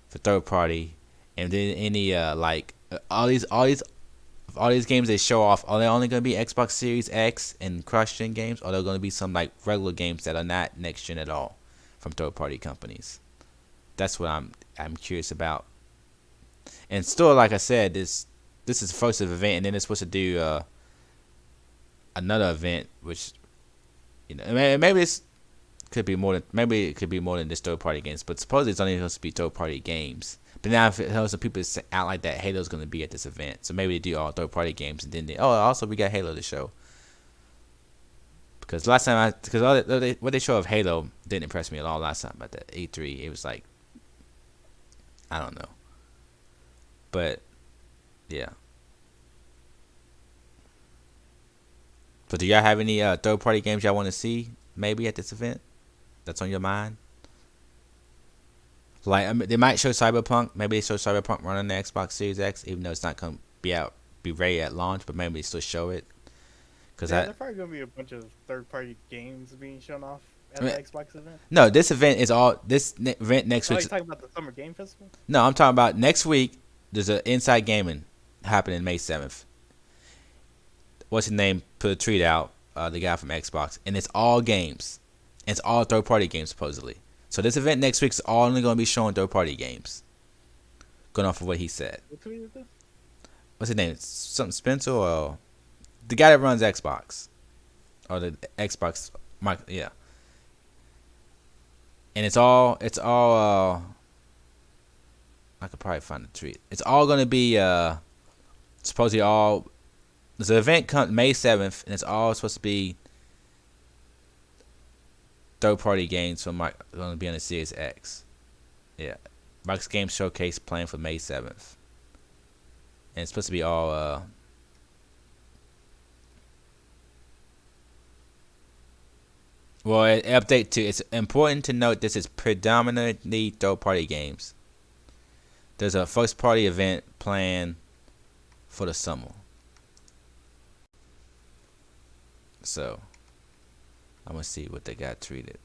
for third party, and then any all these games they show off. Are they only going to be Xbox Series X and cross gen games, or are there going to be some like regular games that are not next gen at all from third party companies? That's what I'm curious about. And still, like I said, this is the first event, and then it's supposed to do another event, which maybe it's. Could be more than maybe it could be more than just third party games, but supposedly it's only supposed to be third party games. But now if it has some people out like that, Halo's going to be at this event, so maybe they do all third party games, and then also we got Halo to show. Because last time what they show of Halo didn't impress me at all last time at the E3. It was like I don't know, but yeah. But do y'all have any third party games y'all want to see maybe at this event? That's on your mind? Like they might show Cyberpunk. Maybe they show Cyberpunk running the Xbox Series X, even though it's not gonna be ready at launch. But maybe they still show it. There's probably gonna be a bunch of third-party games being shown off. at the Xbox event? No, this event is all event next Oh, week. you're talking about the Summer Game Festival? No, I'm talking about next week. There's an Inside Gaming happening May 7th. What's his name? Put a tweet out. The guy from Xbox, and it's all games. It's all third-party games supposedly. So this event next week is only going to be showing third-party games. Going off of what he said. What tweet is this? What's his name? Something Spencer or the guy that runs Xbox or the Xbox. Yeah. And it's all. I could probably find the tweet. It's all going to be supposedly all. There's an event come May 7th, and it's all supposed to be third-party games from going to be on the Series X. Yeah, Mike's Game Showcase planned for May 7th, and it's supposed to be all. Well, update too. It's important to note this is predominantly third-party games. There's a first-party event planned for the summer. So, I'm gonna see what they got tweeted.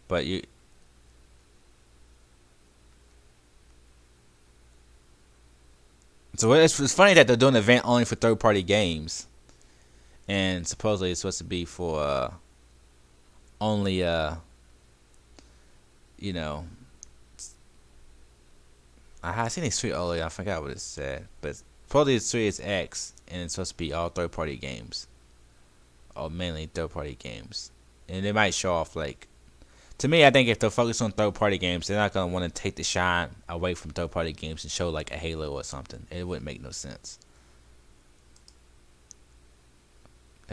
But so it's funny that they're doing an event only for third-party games, and supposedly it's supposed to be for only you know. I seen this tweet earlier. I forgot what it said, but probably it's Series X, and it's supposed to be all third-party games, or mainly third-party games, and they might show off like. To me, I think if they're focused on third-party games, they're not gonna want to take the shine away from third-party games and show like a Halo or something. It wouldn't make no sense.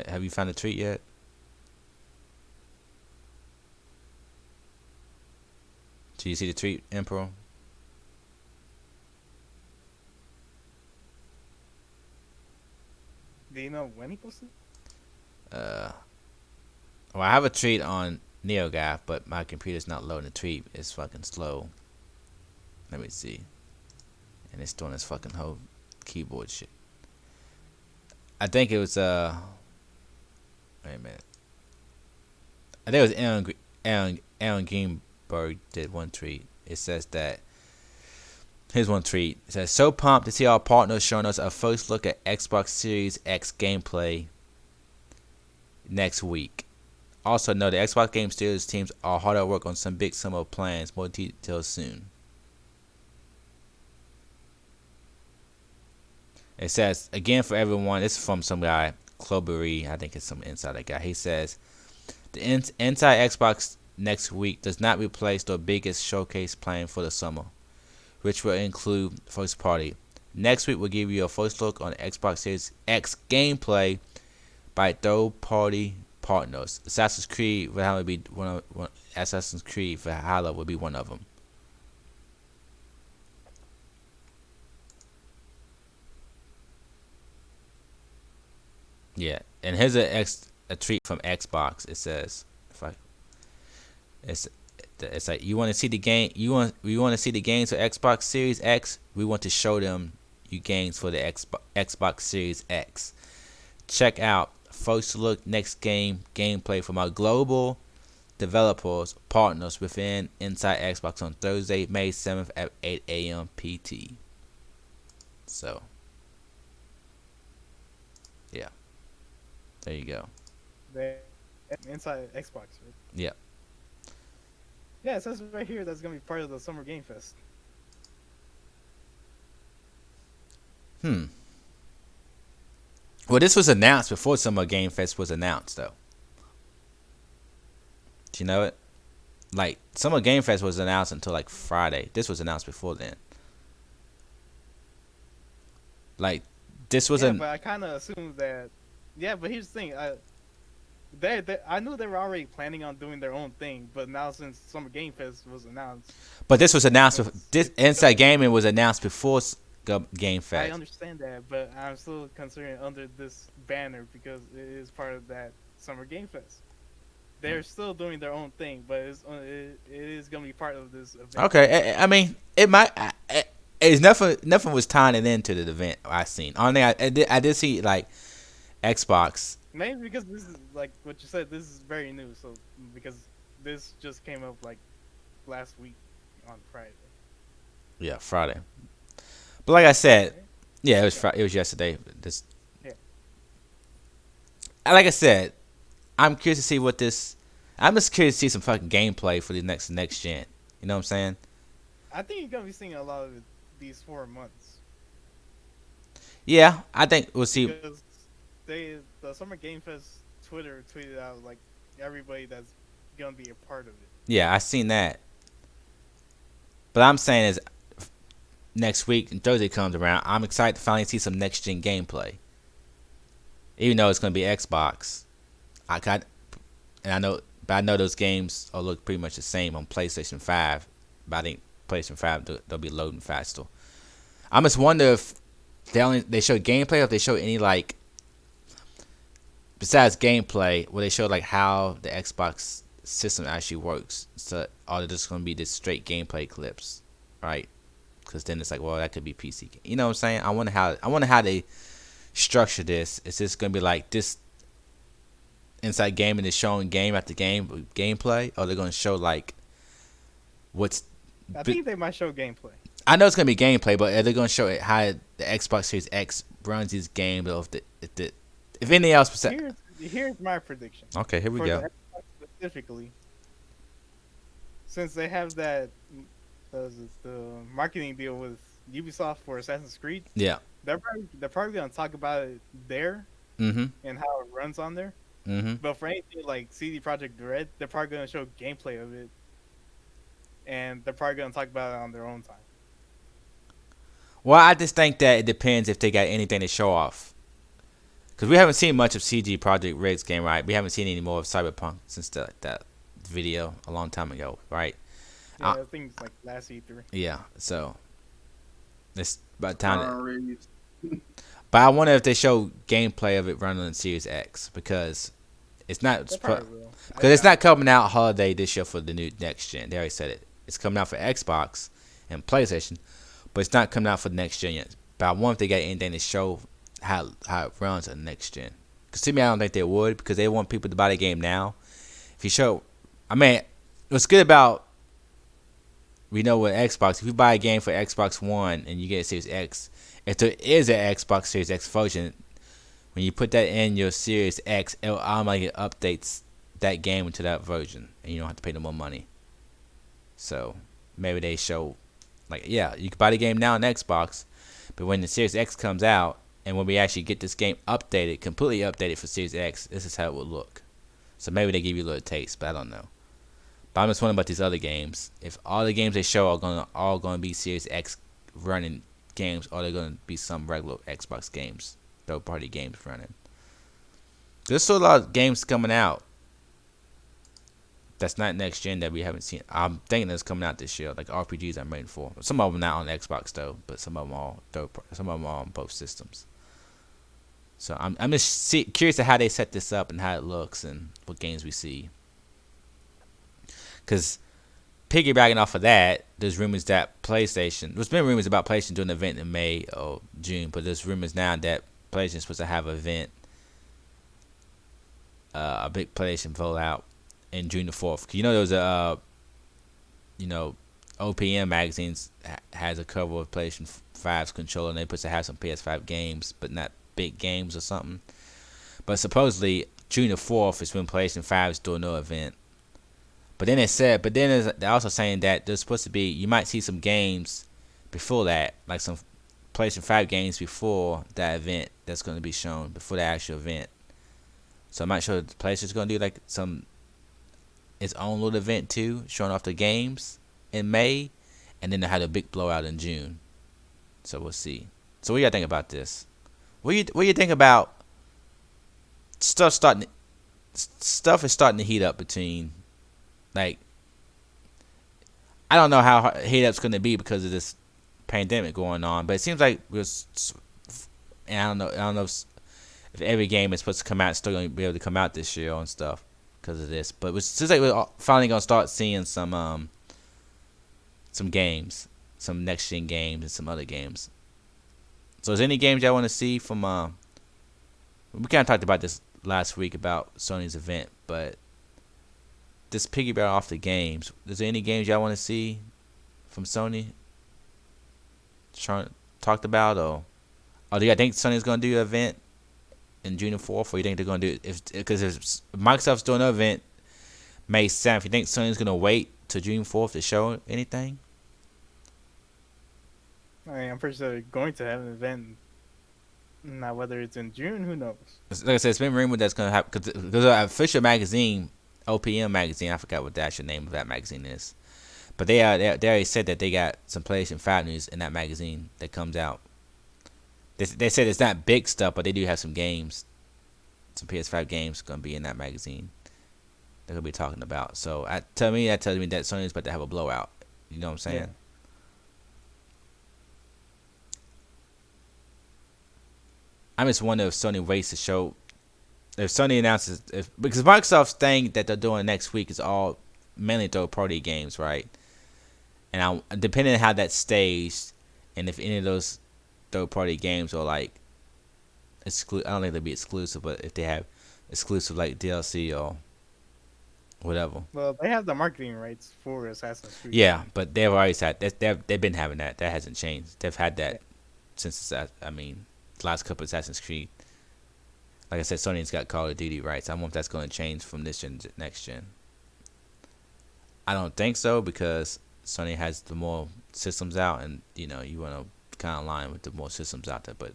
Have you found the tweet yet? Do you see the tweet, Emperor? Do you know when he posted? Well, I have a tweet on NeoGAF, but my computer's not loading the tweet. It's fucking slow. Let me see. And it's doing this fucking whole keyboard shit. I think it was wait a minute. I think it was Aaron Greenberg did one tweet. It says that. Here's one tweet. It says, "So pumped to see our partners showing us a first look at Xbox Series X gameplay next week. Also, know the Xbox Game Studios teams are hard at work on some big summer plans. More details soon." It says, again for everyone, this is from some guy, Clobery, I think it's some insider guy. He says, the Inside Xbox next week does not replace the biggest showcase plan for the summer, which will include first party. Next week, we'll give you a first look on Xbox Series X gameplay by third-party partners. Assassin's Creed Valhalla will be one of them. Yeah, and here's a tweet from Xbox. It says, it's like, you want to see the game. We want to see the games for Xbox Series X. We want to show them you games for the Xbox Series X. Check out first look next game gameplay from our global developers partners within Inside Xbox on Thursday, May 7th at 8 a.m. PT. So, yeah, there you go. Inside Xbox, right? Yeah. Yeah, it says right here that's gonna be part of the Summer Game Fest. Well, this was announced before Summer Game Fest was announced, though. Do you know it? Like, Summer Game Fest was announced until like Friday. This was announced before then. Like, this was but I kind of assumed that. Yeah, but here's the thing. I knew they were already planning on doing their own thing, but now since Summer Game Fest was announced. But this was announced. This Inside Gaming was announced before Game Fest. I understand that, but I'm still considering under this banner because it is part of that Summer Game Fest. They're still doing their own thing, but it is going to be part of this event. Okay, I mean, it might. It's nothing was tying it into the event I seen. Only I did see like Xbox. Maybe because this is like what you said. This is very new, so because this just came up like last week on Friday. Yeah, Friday. But like I said, Right? yeah, it was Yeah. It was yesterday. This, Yeah. like I said, I'm curious to see what this. I'm just curious to see some fucking gameplay for the next gen. You know what I'm saying? I think you're gonna be seeing a lot of it these 4 months Yeah, I think we'll see. because the Summer Game Fest Twitter tweeted out like everybody that's gonna be a part of it. Yeah, I seen that. But I'm saying is next week and Thursday comes around, I'm excited to finally see some next gen gameplay. Even though it's gonna be Xbox, I got and I know, but I know those games will look pretty much the same on PlayStation 5. But I think PlayStation 5 they'll be loading faster. I just wonder if they show gameplay or if they show any like besides gameplay where they show like how the Xbox system actually works. So are they just gonna be just straight gameplay clips, right? Because then it's like, well, that could be PC. You know what I'm saying? I wonder how they structure this. Is this gonna be like this inside gaming is showing game after game gameplay, or they're gonna show like what's I think they might show gameplay. I know it's gonna be gameplay, but are they gonna show it how the Xbox Series X runs these games, or if anything else besides? Here's my prediction Okay, here we for the go. Xbox specifically, since they have that the marketing deal with Ubisoft for Assassin's Creed. Yeah. They're probably gonna talk about it there Mm-hmm. and how it runs on there. Mm-hmm. But for anything like CD Projekt Red, they're probably gonna show gameplay of it, and they're probably gonna talk about it on their own time. Well, I just think that it depends if they got anything to show off. Because we haven't seen much of CG Project Red's game, right? We haven't seen any more of Cyberpunk since that video a long time ago, right? Yeah, I think it's like last E3. Yeah, so it's about time. Already. But I wonder if they show gameplay of it running on Series X because it's not They probably will. because it's not coming out holiday this year for the new next gen. They already said it. It's coming out for Xbox and PlayStation, but it's not coming out for the next gen yet. But I wonder if they got anything to show how it runs on the next gen. Because to me, I don't think they would because they want people to buy the game now. If you show, I mean, what's good about we know with Xbox, if you buy a game for Xbox One and you get a Series X, if there is an Xbox Series X version, when you put that in your Series X, it automatically updates that game into that version, and you don't have to pay no more money. So maybe they show, like, yeah, you can buy the game now on Xbox, but when the Series X comes out, and when we actually get this game updated, completely updated for Series X, this is how it will look. So maybe they give you a little taste, but I don't know. But I'm just wondering about these other games. If all the games they show are all gonna be Series X running games, or they're gonna be some regular Xbox games, third party games running. There's still a lot of games coming out that's not next gen that we haven't seen. I'm thinking that's coming out this year, like RPGs I'm waiting for. Some of them not on Xbox though, but some of them are on both systems. So I'm just curious to how they set this up and how it looks and what games we see. Because piggybacking off of that, there's rumors that PlayStation. There's been rumors about PlayStation doing an event in May or June, but there's rumors now that PlayStation's supposed to have an event, a big PlayStation rollout in June the 4th. You know, there was OPM magazines has a cover of PlayStation 5's controller, and they're supposed to have some PS5 games, but not big games or something. But supposedly June the 4th is when PlayStation 5 is doing no event. But then they're also saying that there's supposed to be, you might see some games before that, like some PlayStation 5 games before that event that's going to be shown, before the actual event. So I'm not sure the PlayStation's going to do like its own little event too, showing off the games in May, and then they had a big blowout in June. So we'll see. So what do you think about this? What do you think about stuff is starting to heat up between, like, I don't know how heat up's going to be because of this pandemic going on, but it seems like and I don't know if every game is supposed to come out still going to be able to come out this year and stuff because of this, but it seems like we're finally going to start seeing some games, some next gen games and some other games. So is there any games y'all want to see from We kind of talked about this last week about Sony's event, but just piggyback off the games. Is there any games y'all want to see from Sony? Talked about, or do you think Sony's gonna do an event in June 4th, or you think they're gonna do it because if Microsoft's doing an event May 7th, you think Sony's gonna wait till June 4th to show anything? I mean, I'm pretty sure they're going to have an event. Now, whether it's in June, who knows? Like I said, it's been rumored that's gonna happen because the official magazine, OPM magazine, I forgot what the actual name of that magazine is, but they already said that they got some PlayStation 5 news in that magazine that comes out. They said it's not big stuff, but they do have some games, some PS5 games gonna be in that magazine. They're gonna be talking about. So that tells me that Sony's about to have a blowout. You know what I'm saying? Yeah. I just wonder if Sony waits to show. If Sony announces, because Microsoft's thing that they're doing next week is all mainly third-party games, right? And depending on how that's staged, and if any of those third-party games are like exclusive, I don't think they'll be exclusive, but if they have exclusive like DLC or whatever. Well, they have the marketing rights for Assassin's Creed. Yeah, but they've always had that. They've been having that. That hasn't changed. They've had that since the last couple of Assassin's Creed. Like I said, Sony's got Call of Duty rights. I wonder if that's going to change from this gen to next gen. I don't think so because Sony has the more systems out, and you want to kind of align with the more systems out there. But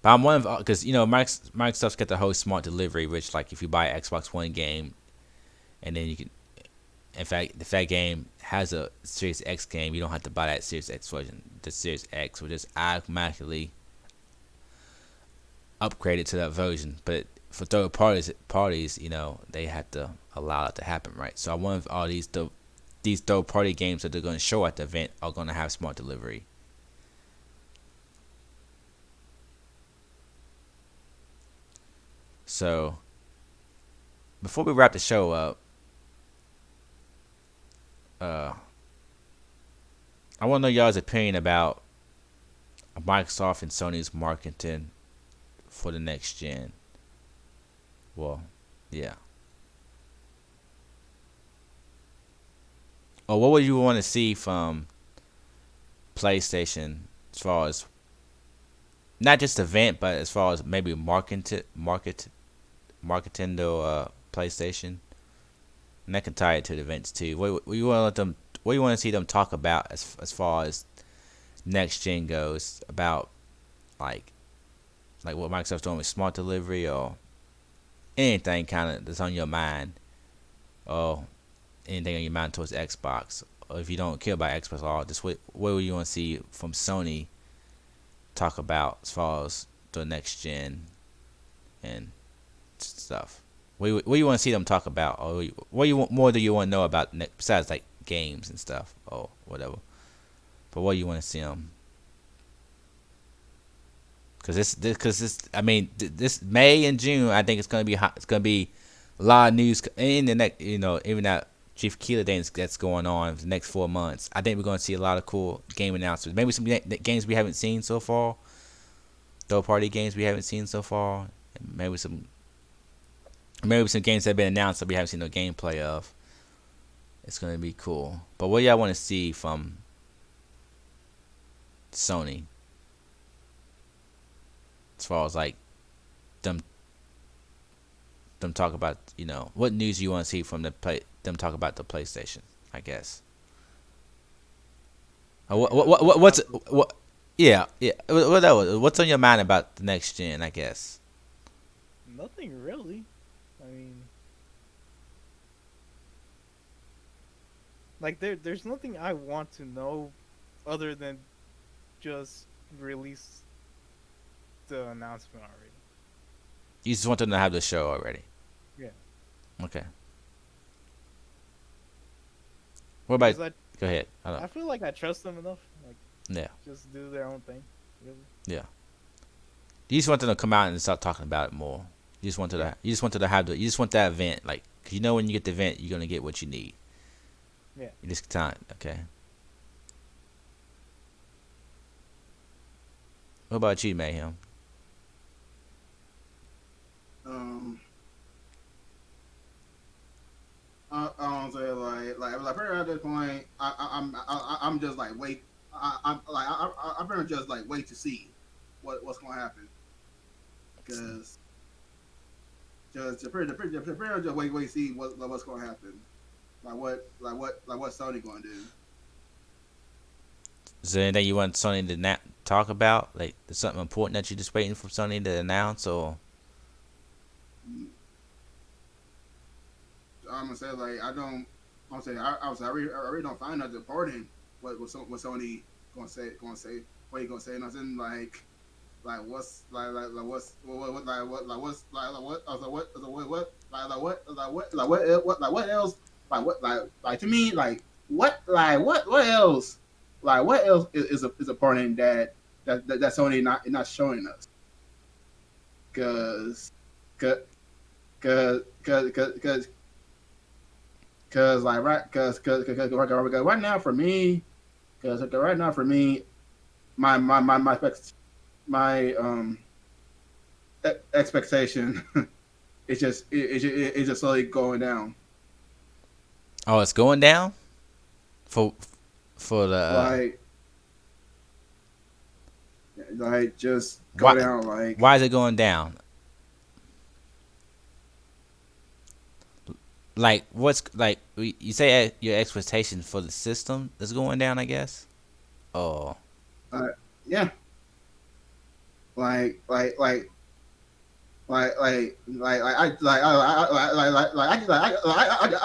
but I'm one of because Microsoft's got the whole smart delivery, which like if you buy an Xbox One game, and then you can. In fact, if that game has a Series X game, you don't have to buy that Series X version. The Series X will just automatically upgrade it to that version. But for third parties, they have to allow that to happen, right? So I wonder if all these third party games that they're going to show at the event are going to have smart delivery. So before we wrap the show up, I want to know y'all's opinion about Microsoft and Sony's marketing for the next gen. Well, yeah. Or what would you want to see from PlayStation as far as not just event, but as far as maybe marketing to PlayStation? And that can tie it to the events too. What you want to let them? What you want to see them talk about as far as next gen goes about, like what Microsoft's doing with smart delivery or anything kind of that's on your mind, or anything on your mind towards Xbox. Or if you don't care about Xbox at all, just what would you want to see from Sony talk about as far as the next gen and stuff. What do you want to see them talk about, or more do you want to know about besides like games and stuff or whatever? But what do you want to see them? Because this May and June, I think it's gonna be hot. It's gonna be a lot of news in the next, even that Chief Keeler things that's going on for the next 4 months. I think we're gonna see a lot of cool game announcements. Maybe some games we haven't seen so far, third party games we haven't seen so far. Maybe some games that have been announced that we haven't seen no gameplay of. It's gonna be cool. But what y'all want to see from Sony as far as like them talk about, what news you want to see from them talk about the PlayStation, I guess. Yeah. What's on your mind about the next gen, I guess? Nothing really. I mean, like there's nothing I want to know other than just release the announcement already. You just want them to have the show already. Yeah. Okay. What about? Because Go ahead. I don't I feel like I trust them enough. Like, Yeah. just do their own thing. Really. Yeah. You just want them to come out and start talking about it more. You just want to. You just want that event, like, 'cause when you get the event, you're gonna get what you need. Yeah. You just time. Okay. What about you, Mayhem? Um, I don't say like pretty much at this point, I'm just like wait. I'm pretty much just like wait to see what's gonna happen because pretty much just wait to see what's gonna happen. What Sony gonna do? Is there anything you want Sony to talk about? Like, there's something important that you're just waiting for Sony to announce, or I'm gonna say like I don't. I'm saying I really don't find nothing important. What Sony gonna say what he gonna say nothing like what's like what's what like what's like what I was like what what else like to me what else what else is important that Sony not showing us because because like right now for me my expectation it's just slowly going down. oh, it's going down for the Like just go why down like why is it going down? Like, what's like you say your expectation for the system is going down, I guess. Oh, uh, yeah like like like I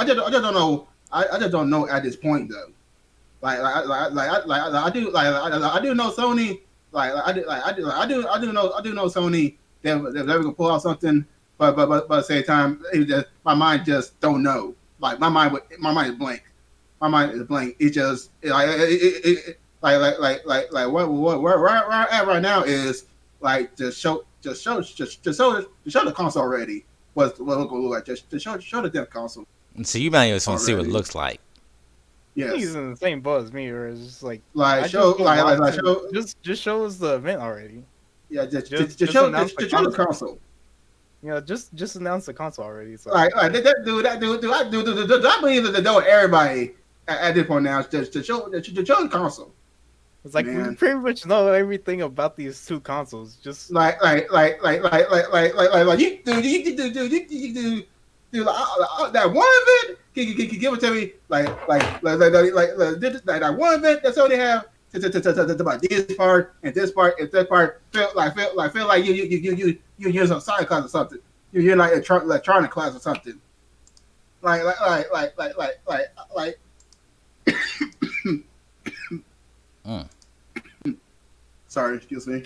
just don't know I just don't know at this point though. I do know Sony. I do know Sony. They're gonna pull out something, but at the same time, my mind just don't know. Like my mind is blank. My mind is blank. It just where I'm at right now is like just show the console already. What it gonna look like? Just to show the damn console so you might just want to see what it already. looks like. I think he's Yes, in the same boat as me, where it's just like like I show just don't want like to show just show us the event already. yeah Just show announce the show the console. console. You know, just announce the console already. So Like I believe that they know everybody at this point now to show the console. it's like we Man, pretty much know everything about these two consoles. Just do that one event. Can give it to me that one event that's all they have to about this part and this part and that part feel like you use some science class or something. You're like electronic class or something. Like Mm. sorry, excuse me.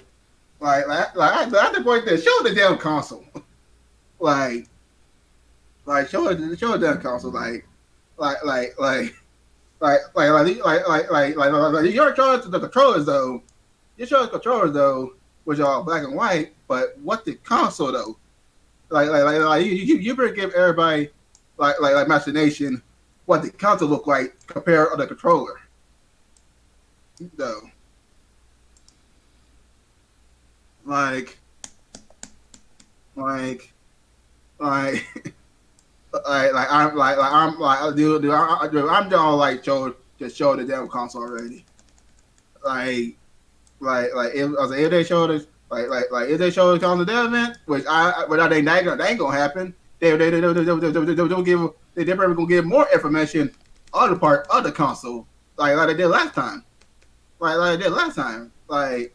At the point that show the damn console. like show the damn console. You're charged the controllers though. You show the controllers though, which are black and white. But what the console though? You better give everybody like imagination what the console look like compared to the controller though. Like like like I'm done like show the damn console already. If they showed us if they showed us on the dev event, which I think that ain't gonna happen. They'll give they're probably gonna give more information on the part of the console like they did last time. Like they did last time. If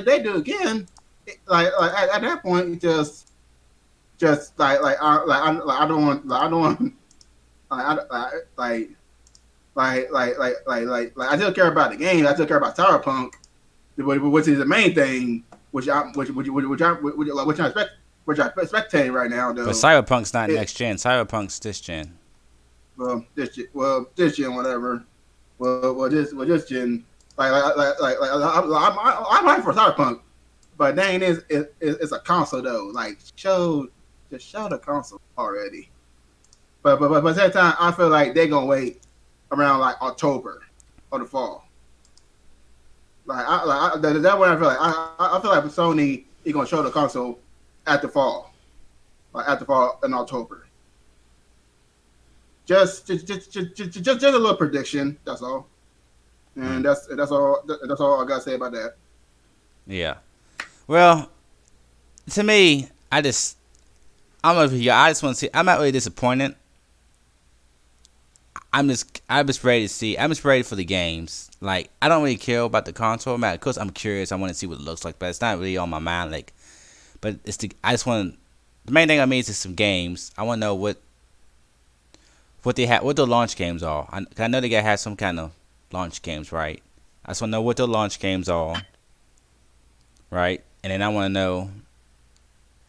they do again, at that point, just I don't want I still care about the game. I still care about Cyberpunk, which is the main thing, which I spectating right now But though. Cyberpunk's not It, next gen. Cyberpunk's this gen. this gen whatever. This gen I'm hyped for Cyberpunk, but dang it's a console though. Like just show the console already. But at that time I feel like they're gonna wait around like October or the fall. That way I feel like I feel like Sony is gonna show the console at the fall, like at the fall in October. Just a little prediction. That's all, Mm, and that's all I gotta say about that. yeah. Well, to me, I don't know if you. I just want to see. I'm not really disappointed. I'm just ready to see. I'm just ready for the games. Like I don't really care about the console. Man, of course I'm curious. I want to see what it looks like, but it's not really on my mind. Like, but it's the. I just want. The main thing I mean is just some games. I want to know what they have, what the launch games are. I know they gotta have some kind of launch games, right? I just want to know what the launch games are, right? And then I want to know.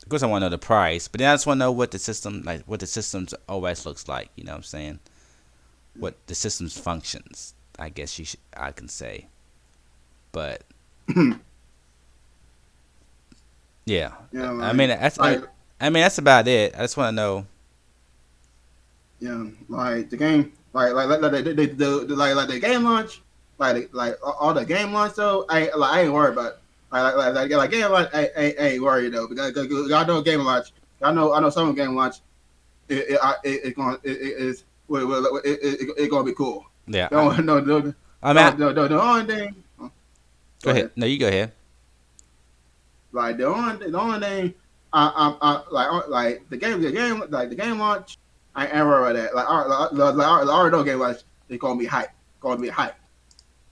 Of course, I want to know the price, but then I just want to know what the system, like what the system's OS looks like. You know what I'm saying? What the system's functions. I guess I can say, but yeah. Yeah, I mean that's. like I mean that's about it. I just want to know. yeah, like the game, like the game launch, like all the game launch though. I ain't worried about. Like game launch, I ain't worried though because I know game launch. I know some game launch. It gonna it gonna be cool. Yeah. I mean, The only thing. go Go ahead. ahead. No, you go ahead. Like the only thing like the game launch. I ain't worried about that. I already know game launch is gonna be hype. Gonna be hype.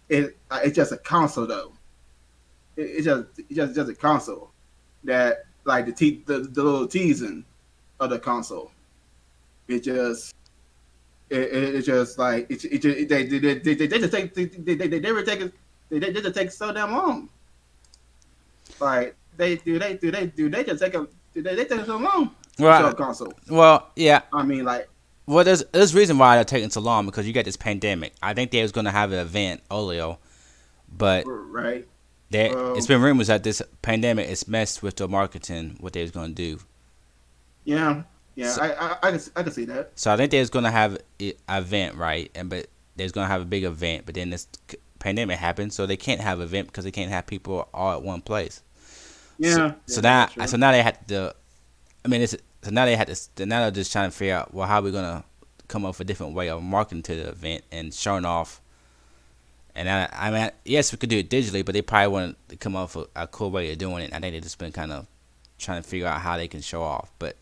It's just a console though. It's just a console that like the little teasing of the console. It just it's just like it just, they just take they were taking they just take so damn long. Like they just take a they take so long to show Well, a console. yeah. I mean, like, Well, there's reason why they're taking so long because you got this pandemic. I think they was gonna have an event earlier, but right? it's been rumors that this pandemic is messed with the marketing what they was gonna do. Yeah, yeah, So, I can see that. so I think they was gonna have an event, right? But they was gonna have a big event, but then this pandemic happened, so they can't have an event because they can't have people all at one place. So, Yeah, so yeah, now that's true. so now they had to. I mean, so now they had to. Now they're just trying to figure out well how we gonna come up with a different way of marketing to the event and showing off. And I mean, yes, we could do it digitally, but they probably want to come up with a cool way of doing it. I think they just been kind of trying to figure out how they can show off. But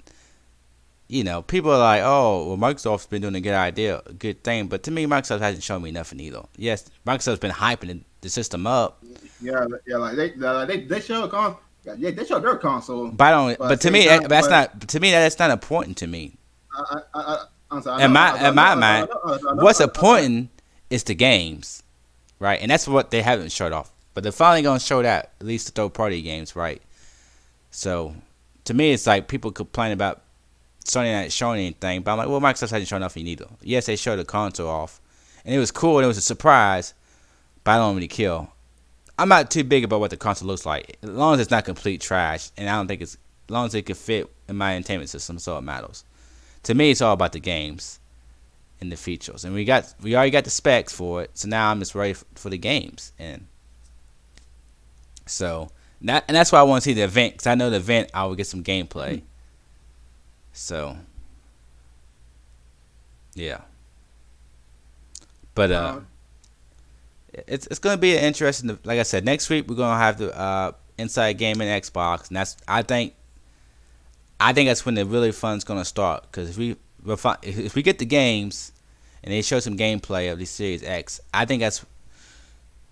people are like, "Oh, well, Microsoft's been doing a good thing." But to me, Microsoft hasn't shown me nothing either. Yes, Microsoft's been hyping the system up, Yeah, they show yeah, they show their console, but I don't. but at But the to same me, time, that's but not. To me, that's not important to me. I'm sorry, In my mind, what's I know. important is the games, right? And that's what they haven't showed off. But they're finally gonna show that at least the third party games, right? So to me, it's like people complain about Sony not showing anything, but I'm like, well, Microsoft hasn't shown nothing either. Yes, they showed the console off, and it was cool and it was a surprise, but I don't really care. I'm not too big about what the console looks like, as long as it's not complete trash, and I don't think as long as it can fit in my entertainment system, so it matters. To me, it's all about the games and the features, and we already got the specs for it, so now I'm just ready for the games, and so that's why I want to see the event, because I know the event I will get some gameplay. So yeah, but Uh, it's gonna be an interesting. Like I said, next week we're gonna have the Inside Gaming Xbox, and I think that's when the really fun's gonna start. Because if we get the games and they show some gameplay of the Series X, I think that's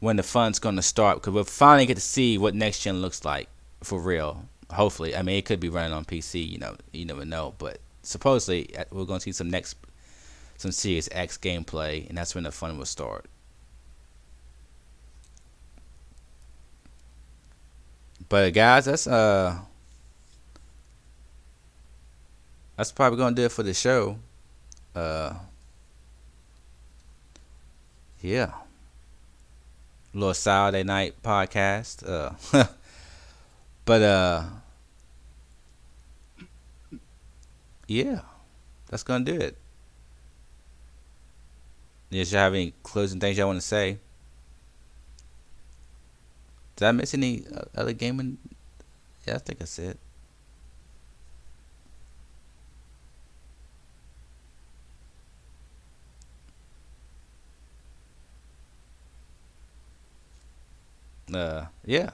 when the fun's gonna start. Because we'll finally get to see what next gen looks like for real. Hopefully, I mean it could be running on PC. You never know. But supposedly we're gonna see some Series X gameplay, and that's when the fun will start. But guys, that's probably gonna do it for the show. Uh, yeah, little Saturday night podcast. But yeah, that's gonna do it. Yes, you have any closing things y'all want to say? Did I miss any other gaming? Yeah, I think that's it. Yeah.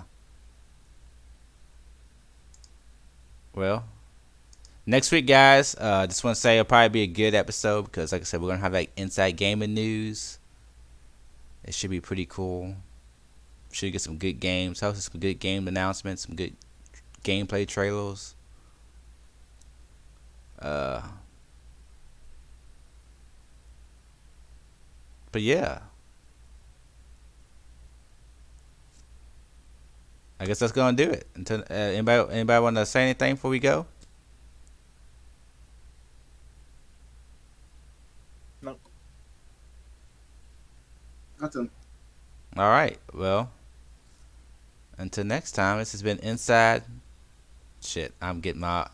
Well, next week, guys. Just want to say it'll probably be a good episode because, like I said, we're gonna have like inside gaming news. It should be pretty cool. Should get some good games. Hopefully, some good game announcements, some good gameplay trailers. Uh, but yeah, I guess that's gonna do it. Until anybody want to say anything before we go? No. Nothing. All right. Well, until next time. This has been Inside. Shit, I'm getting my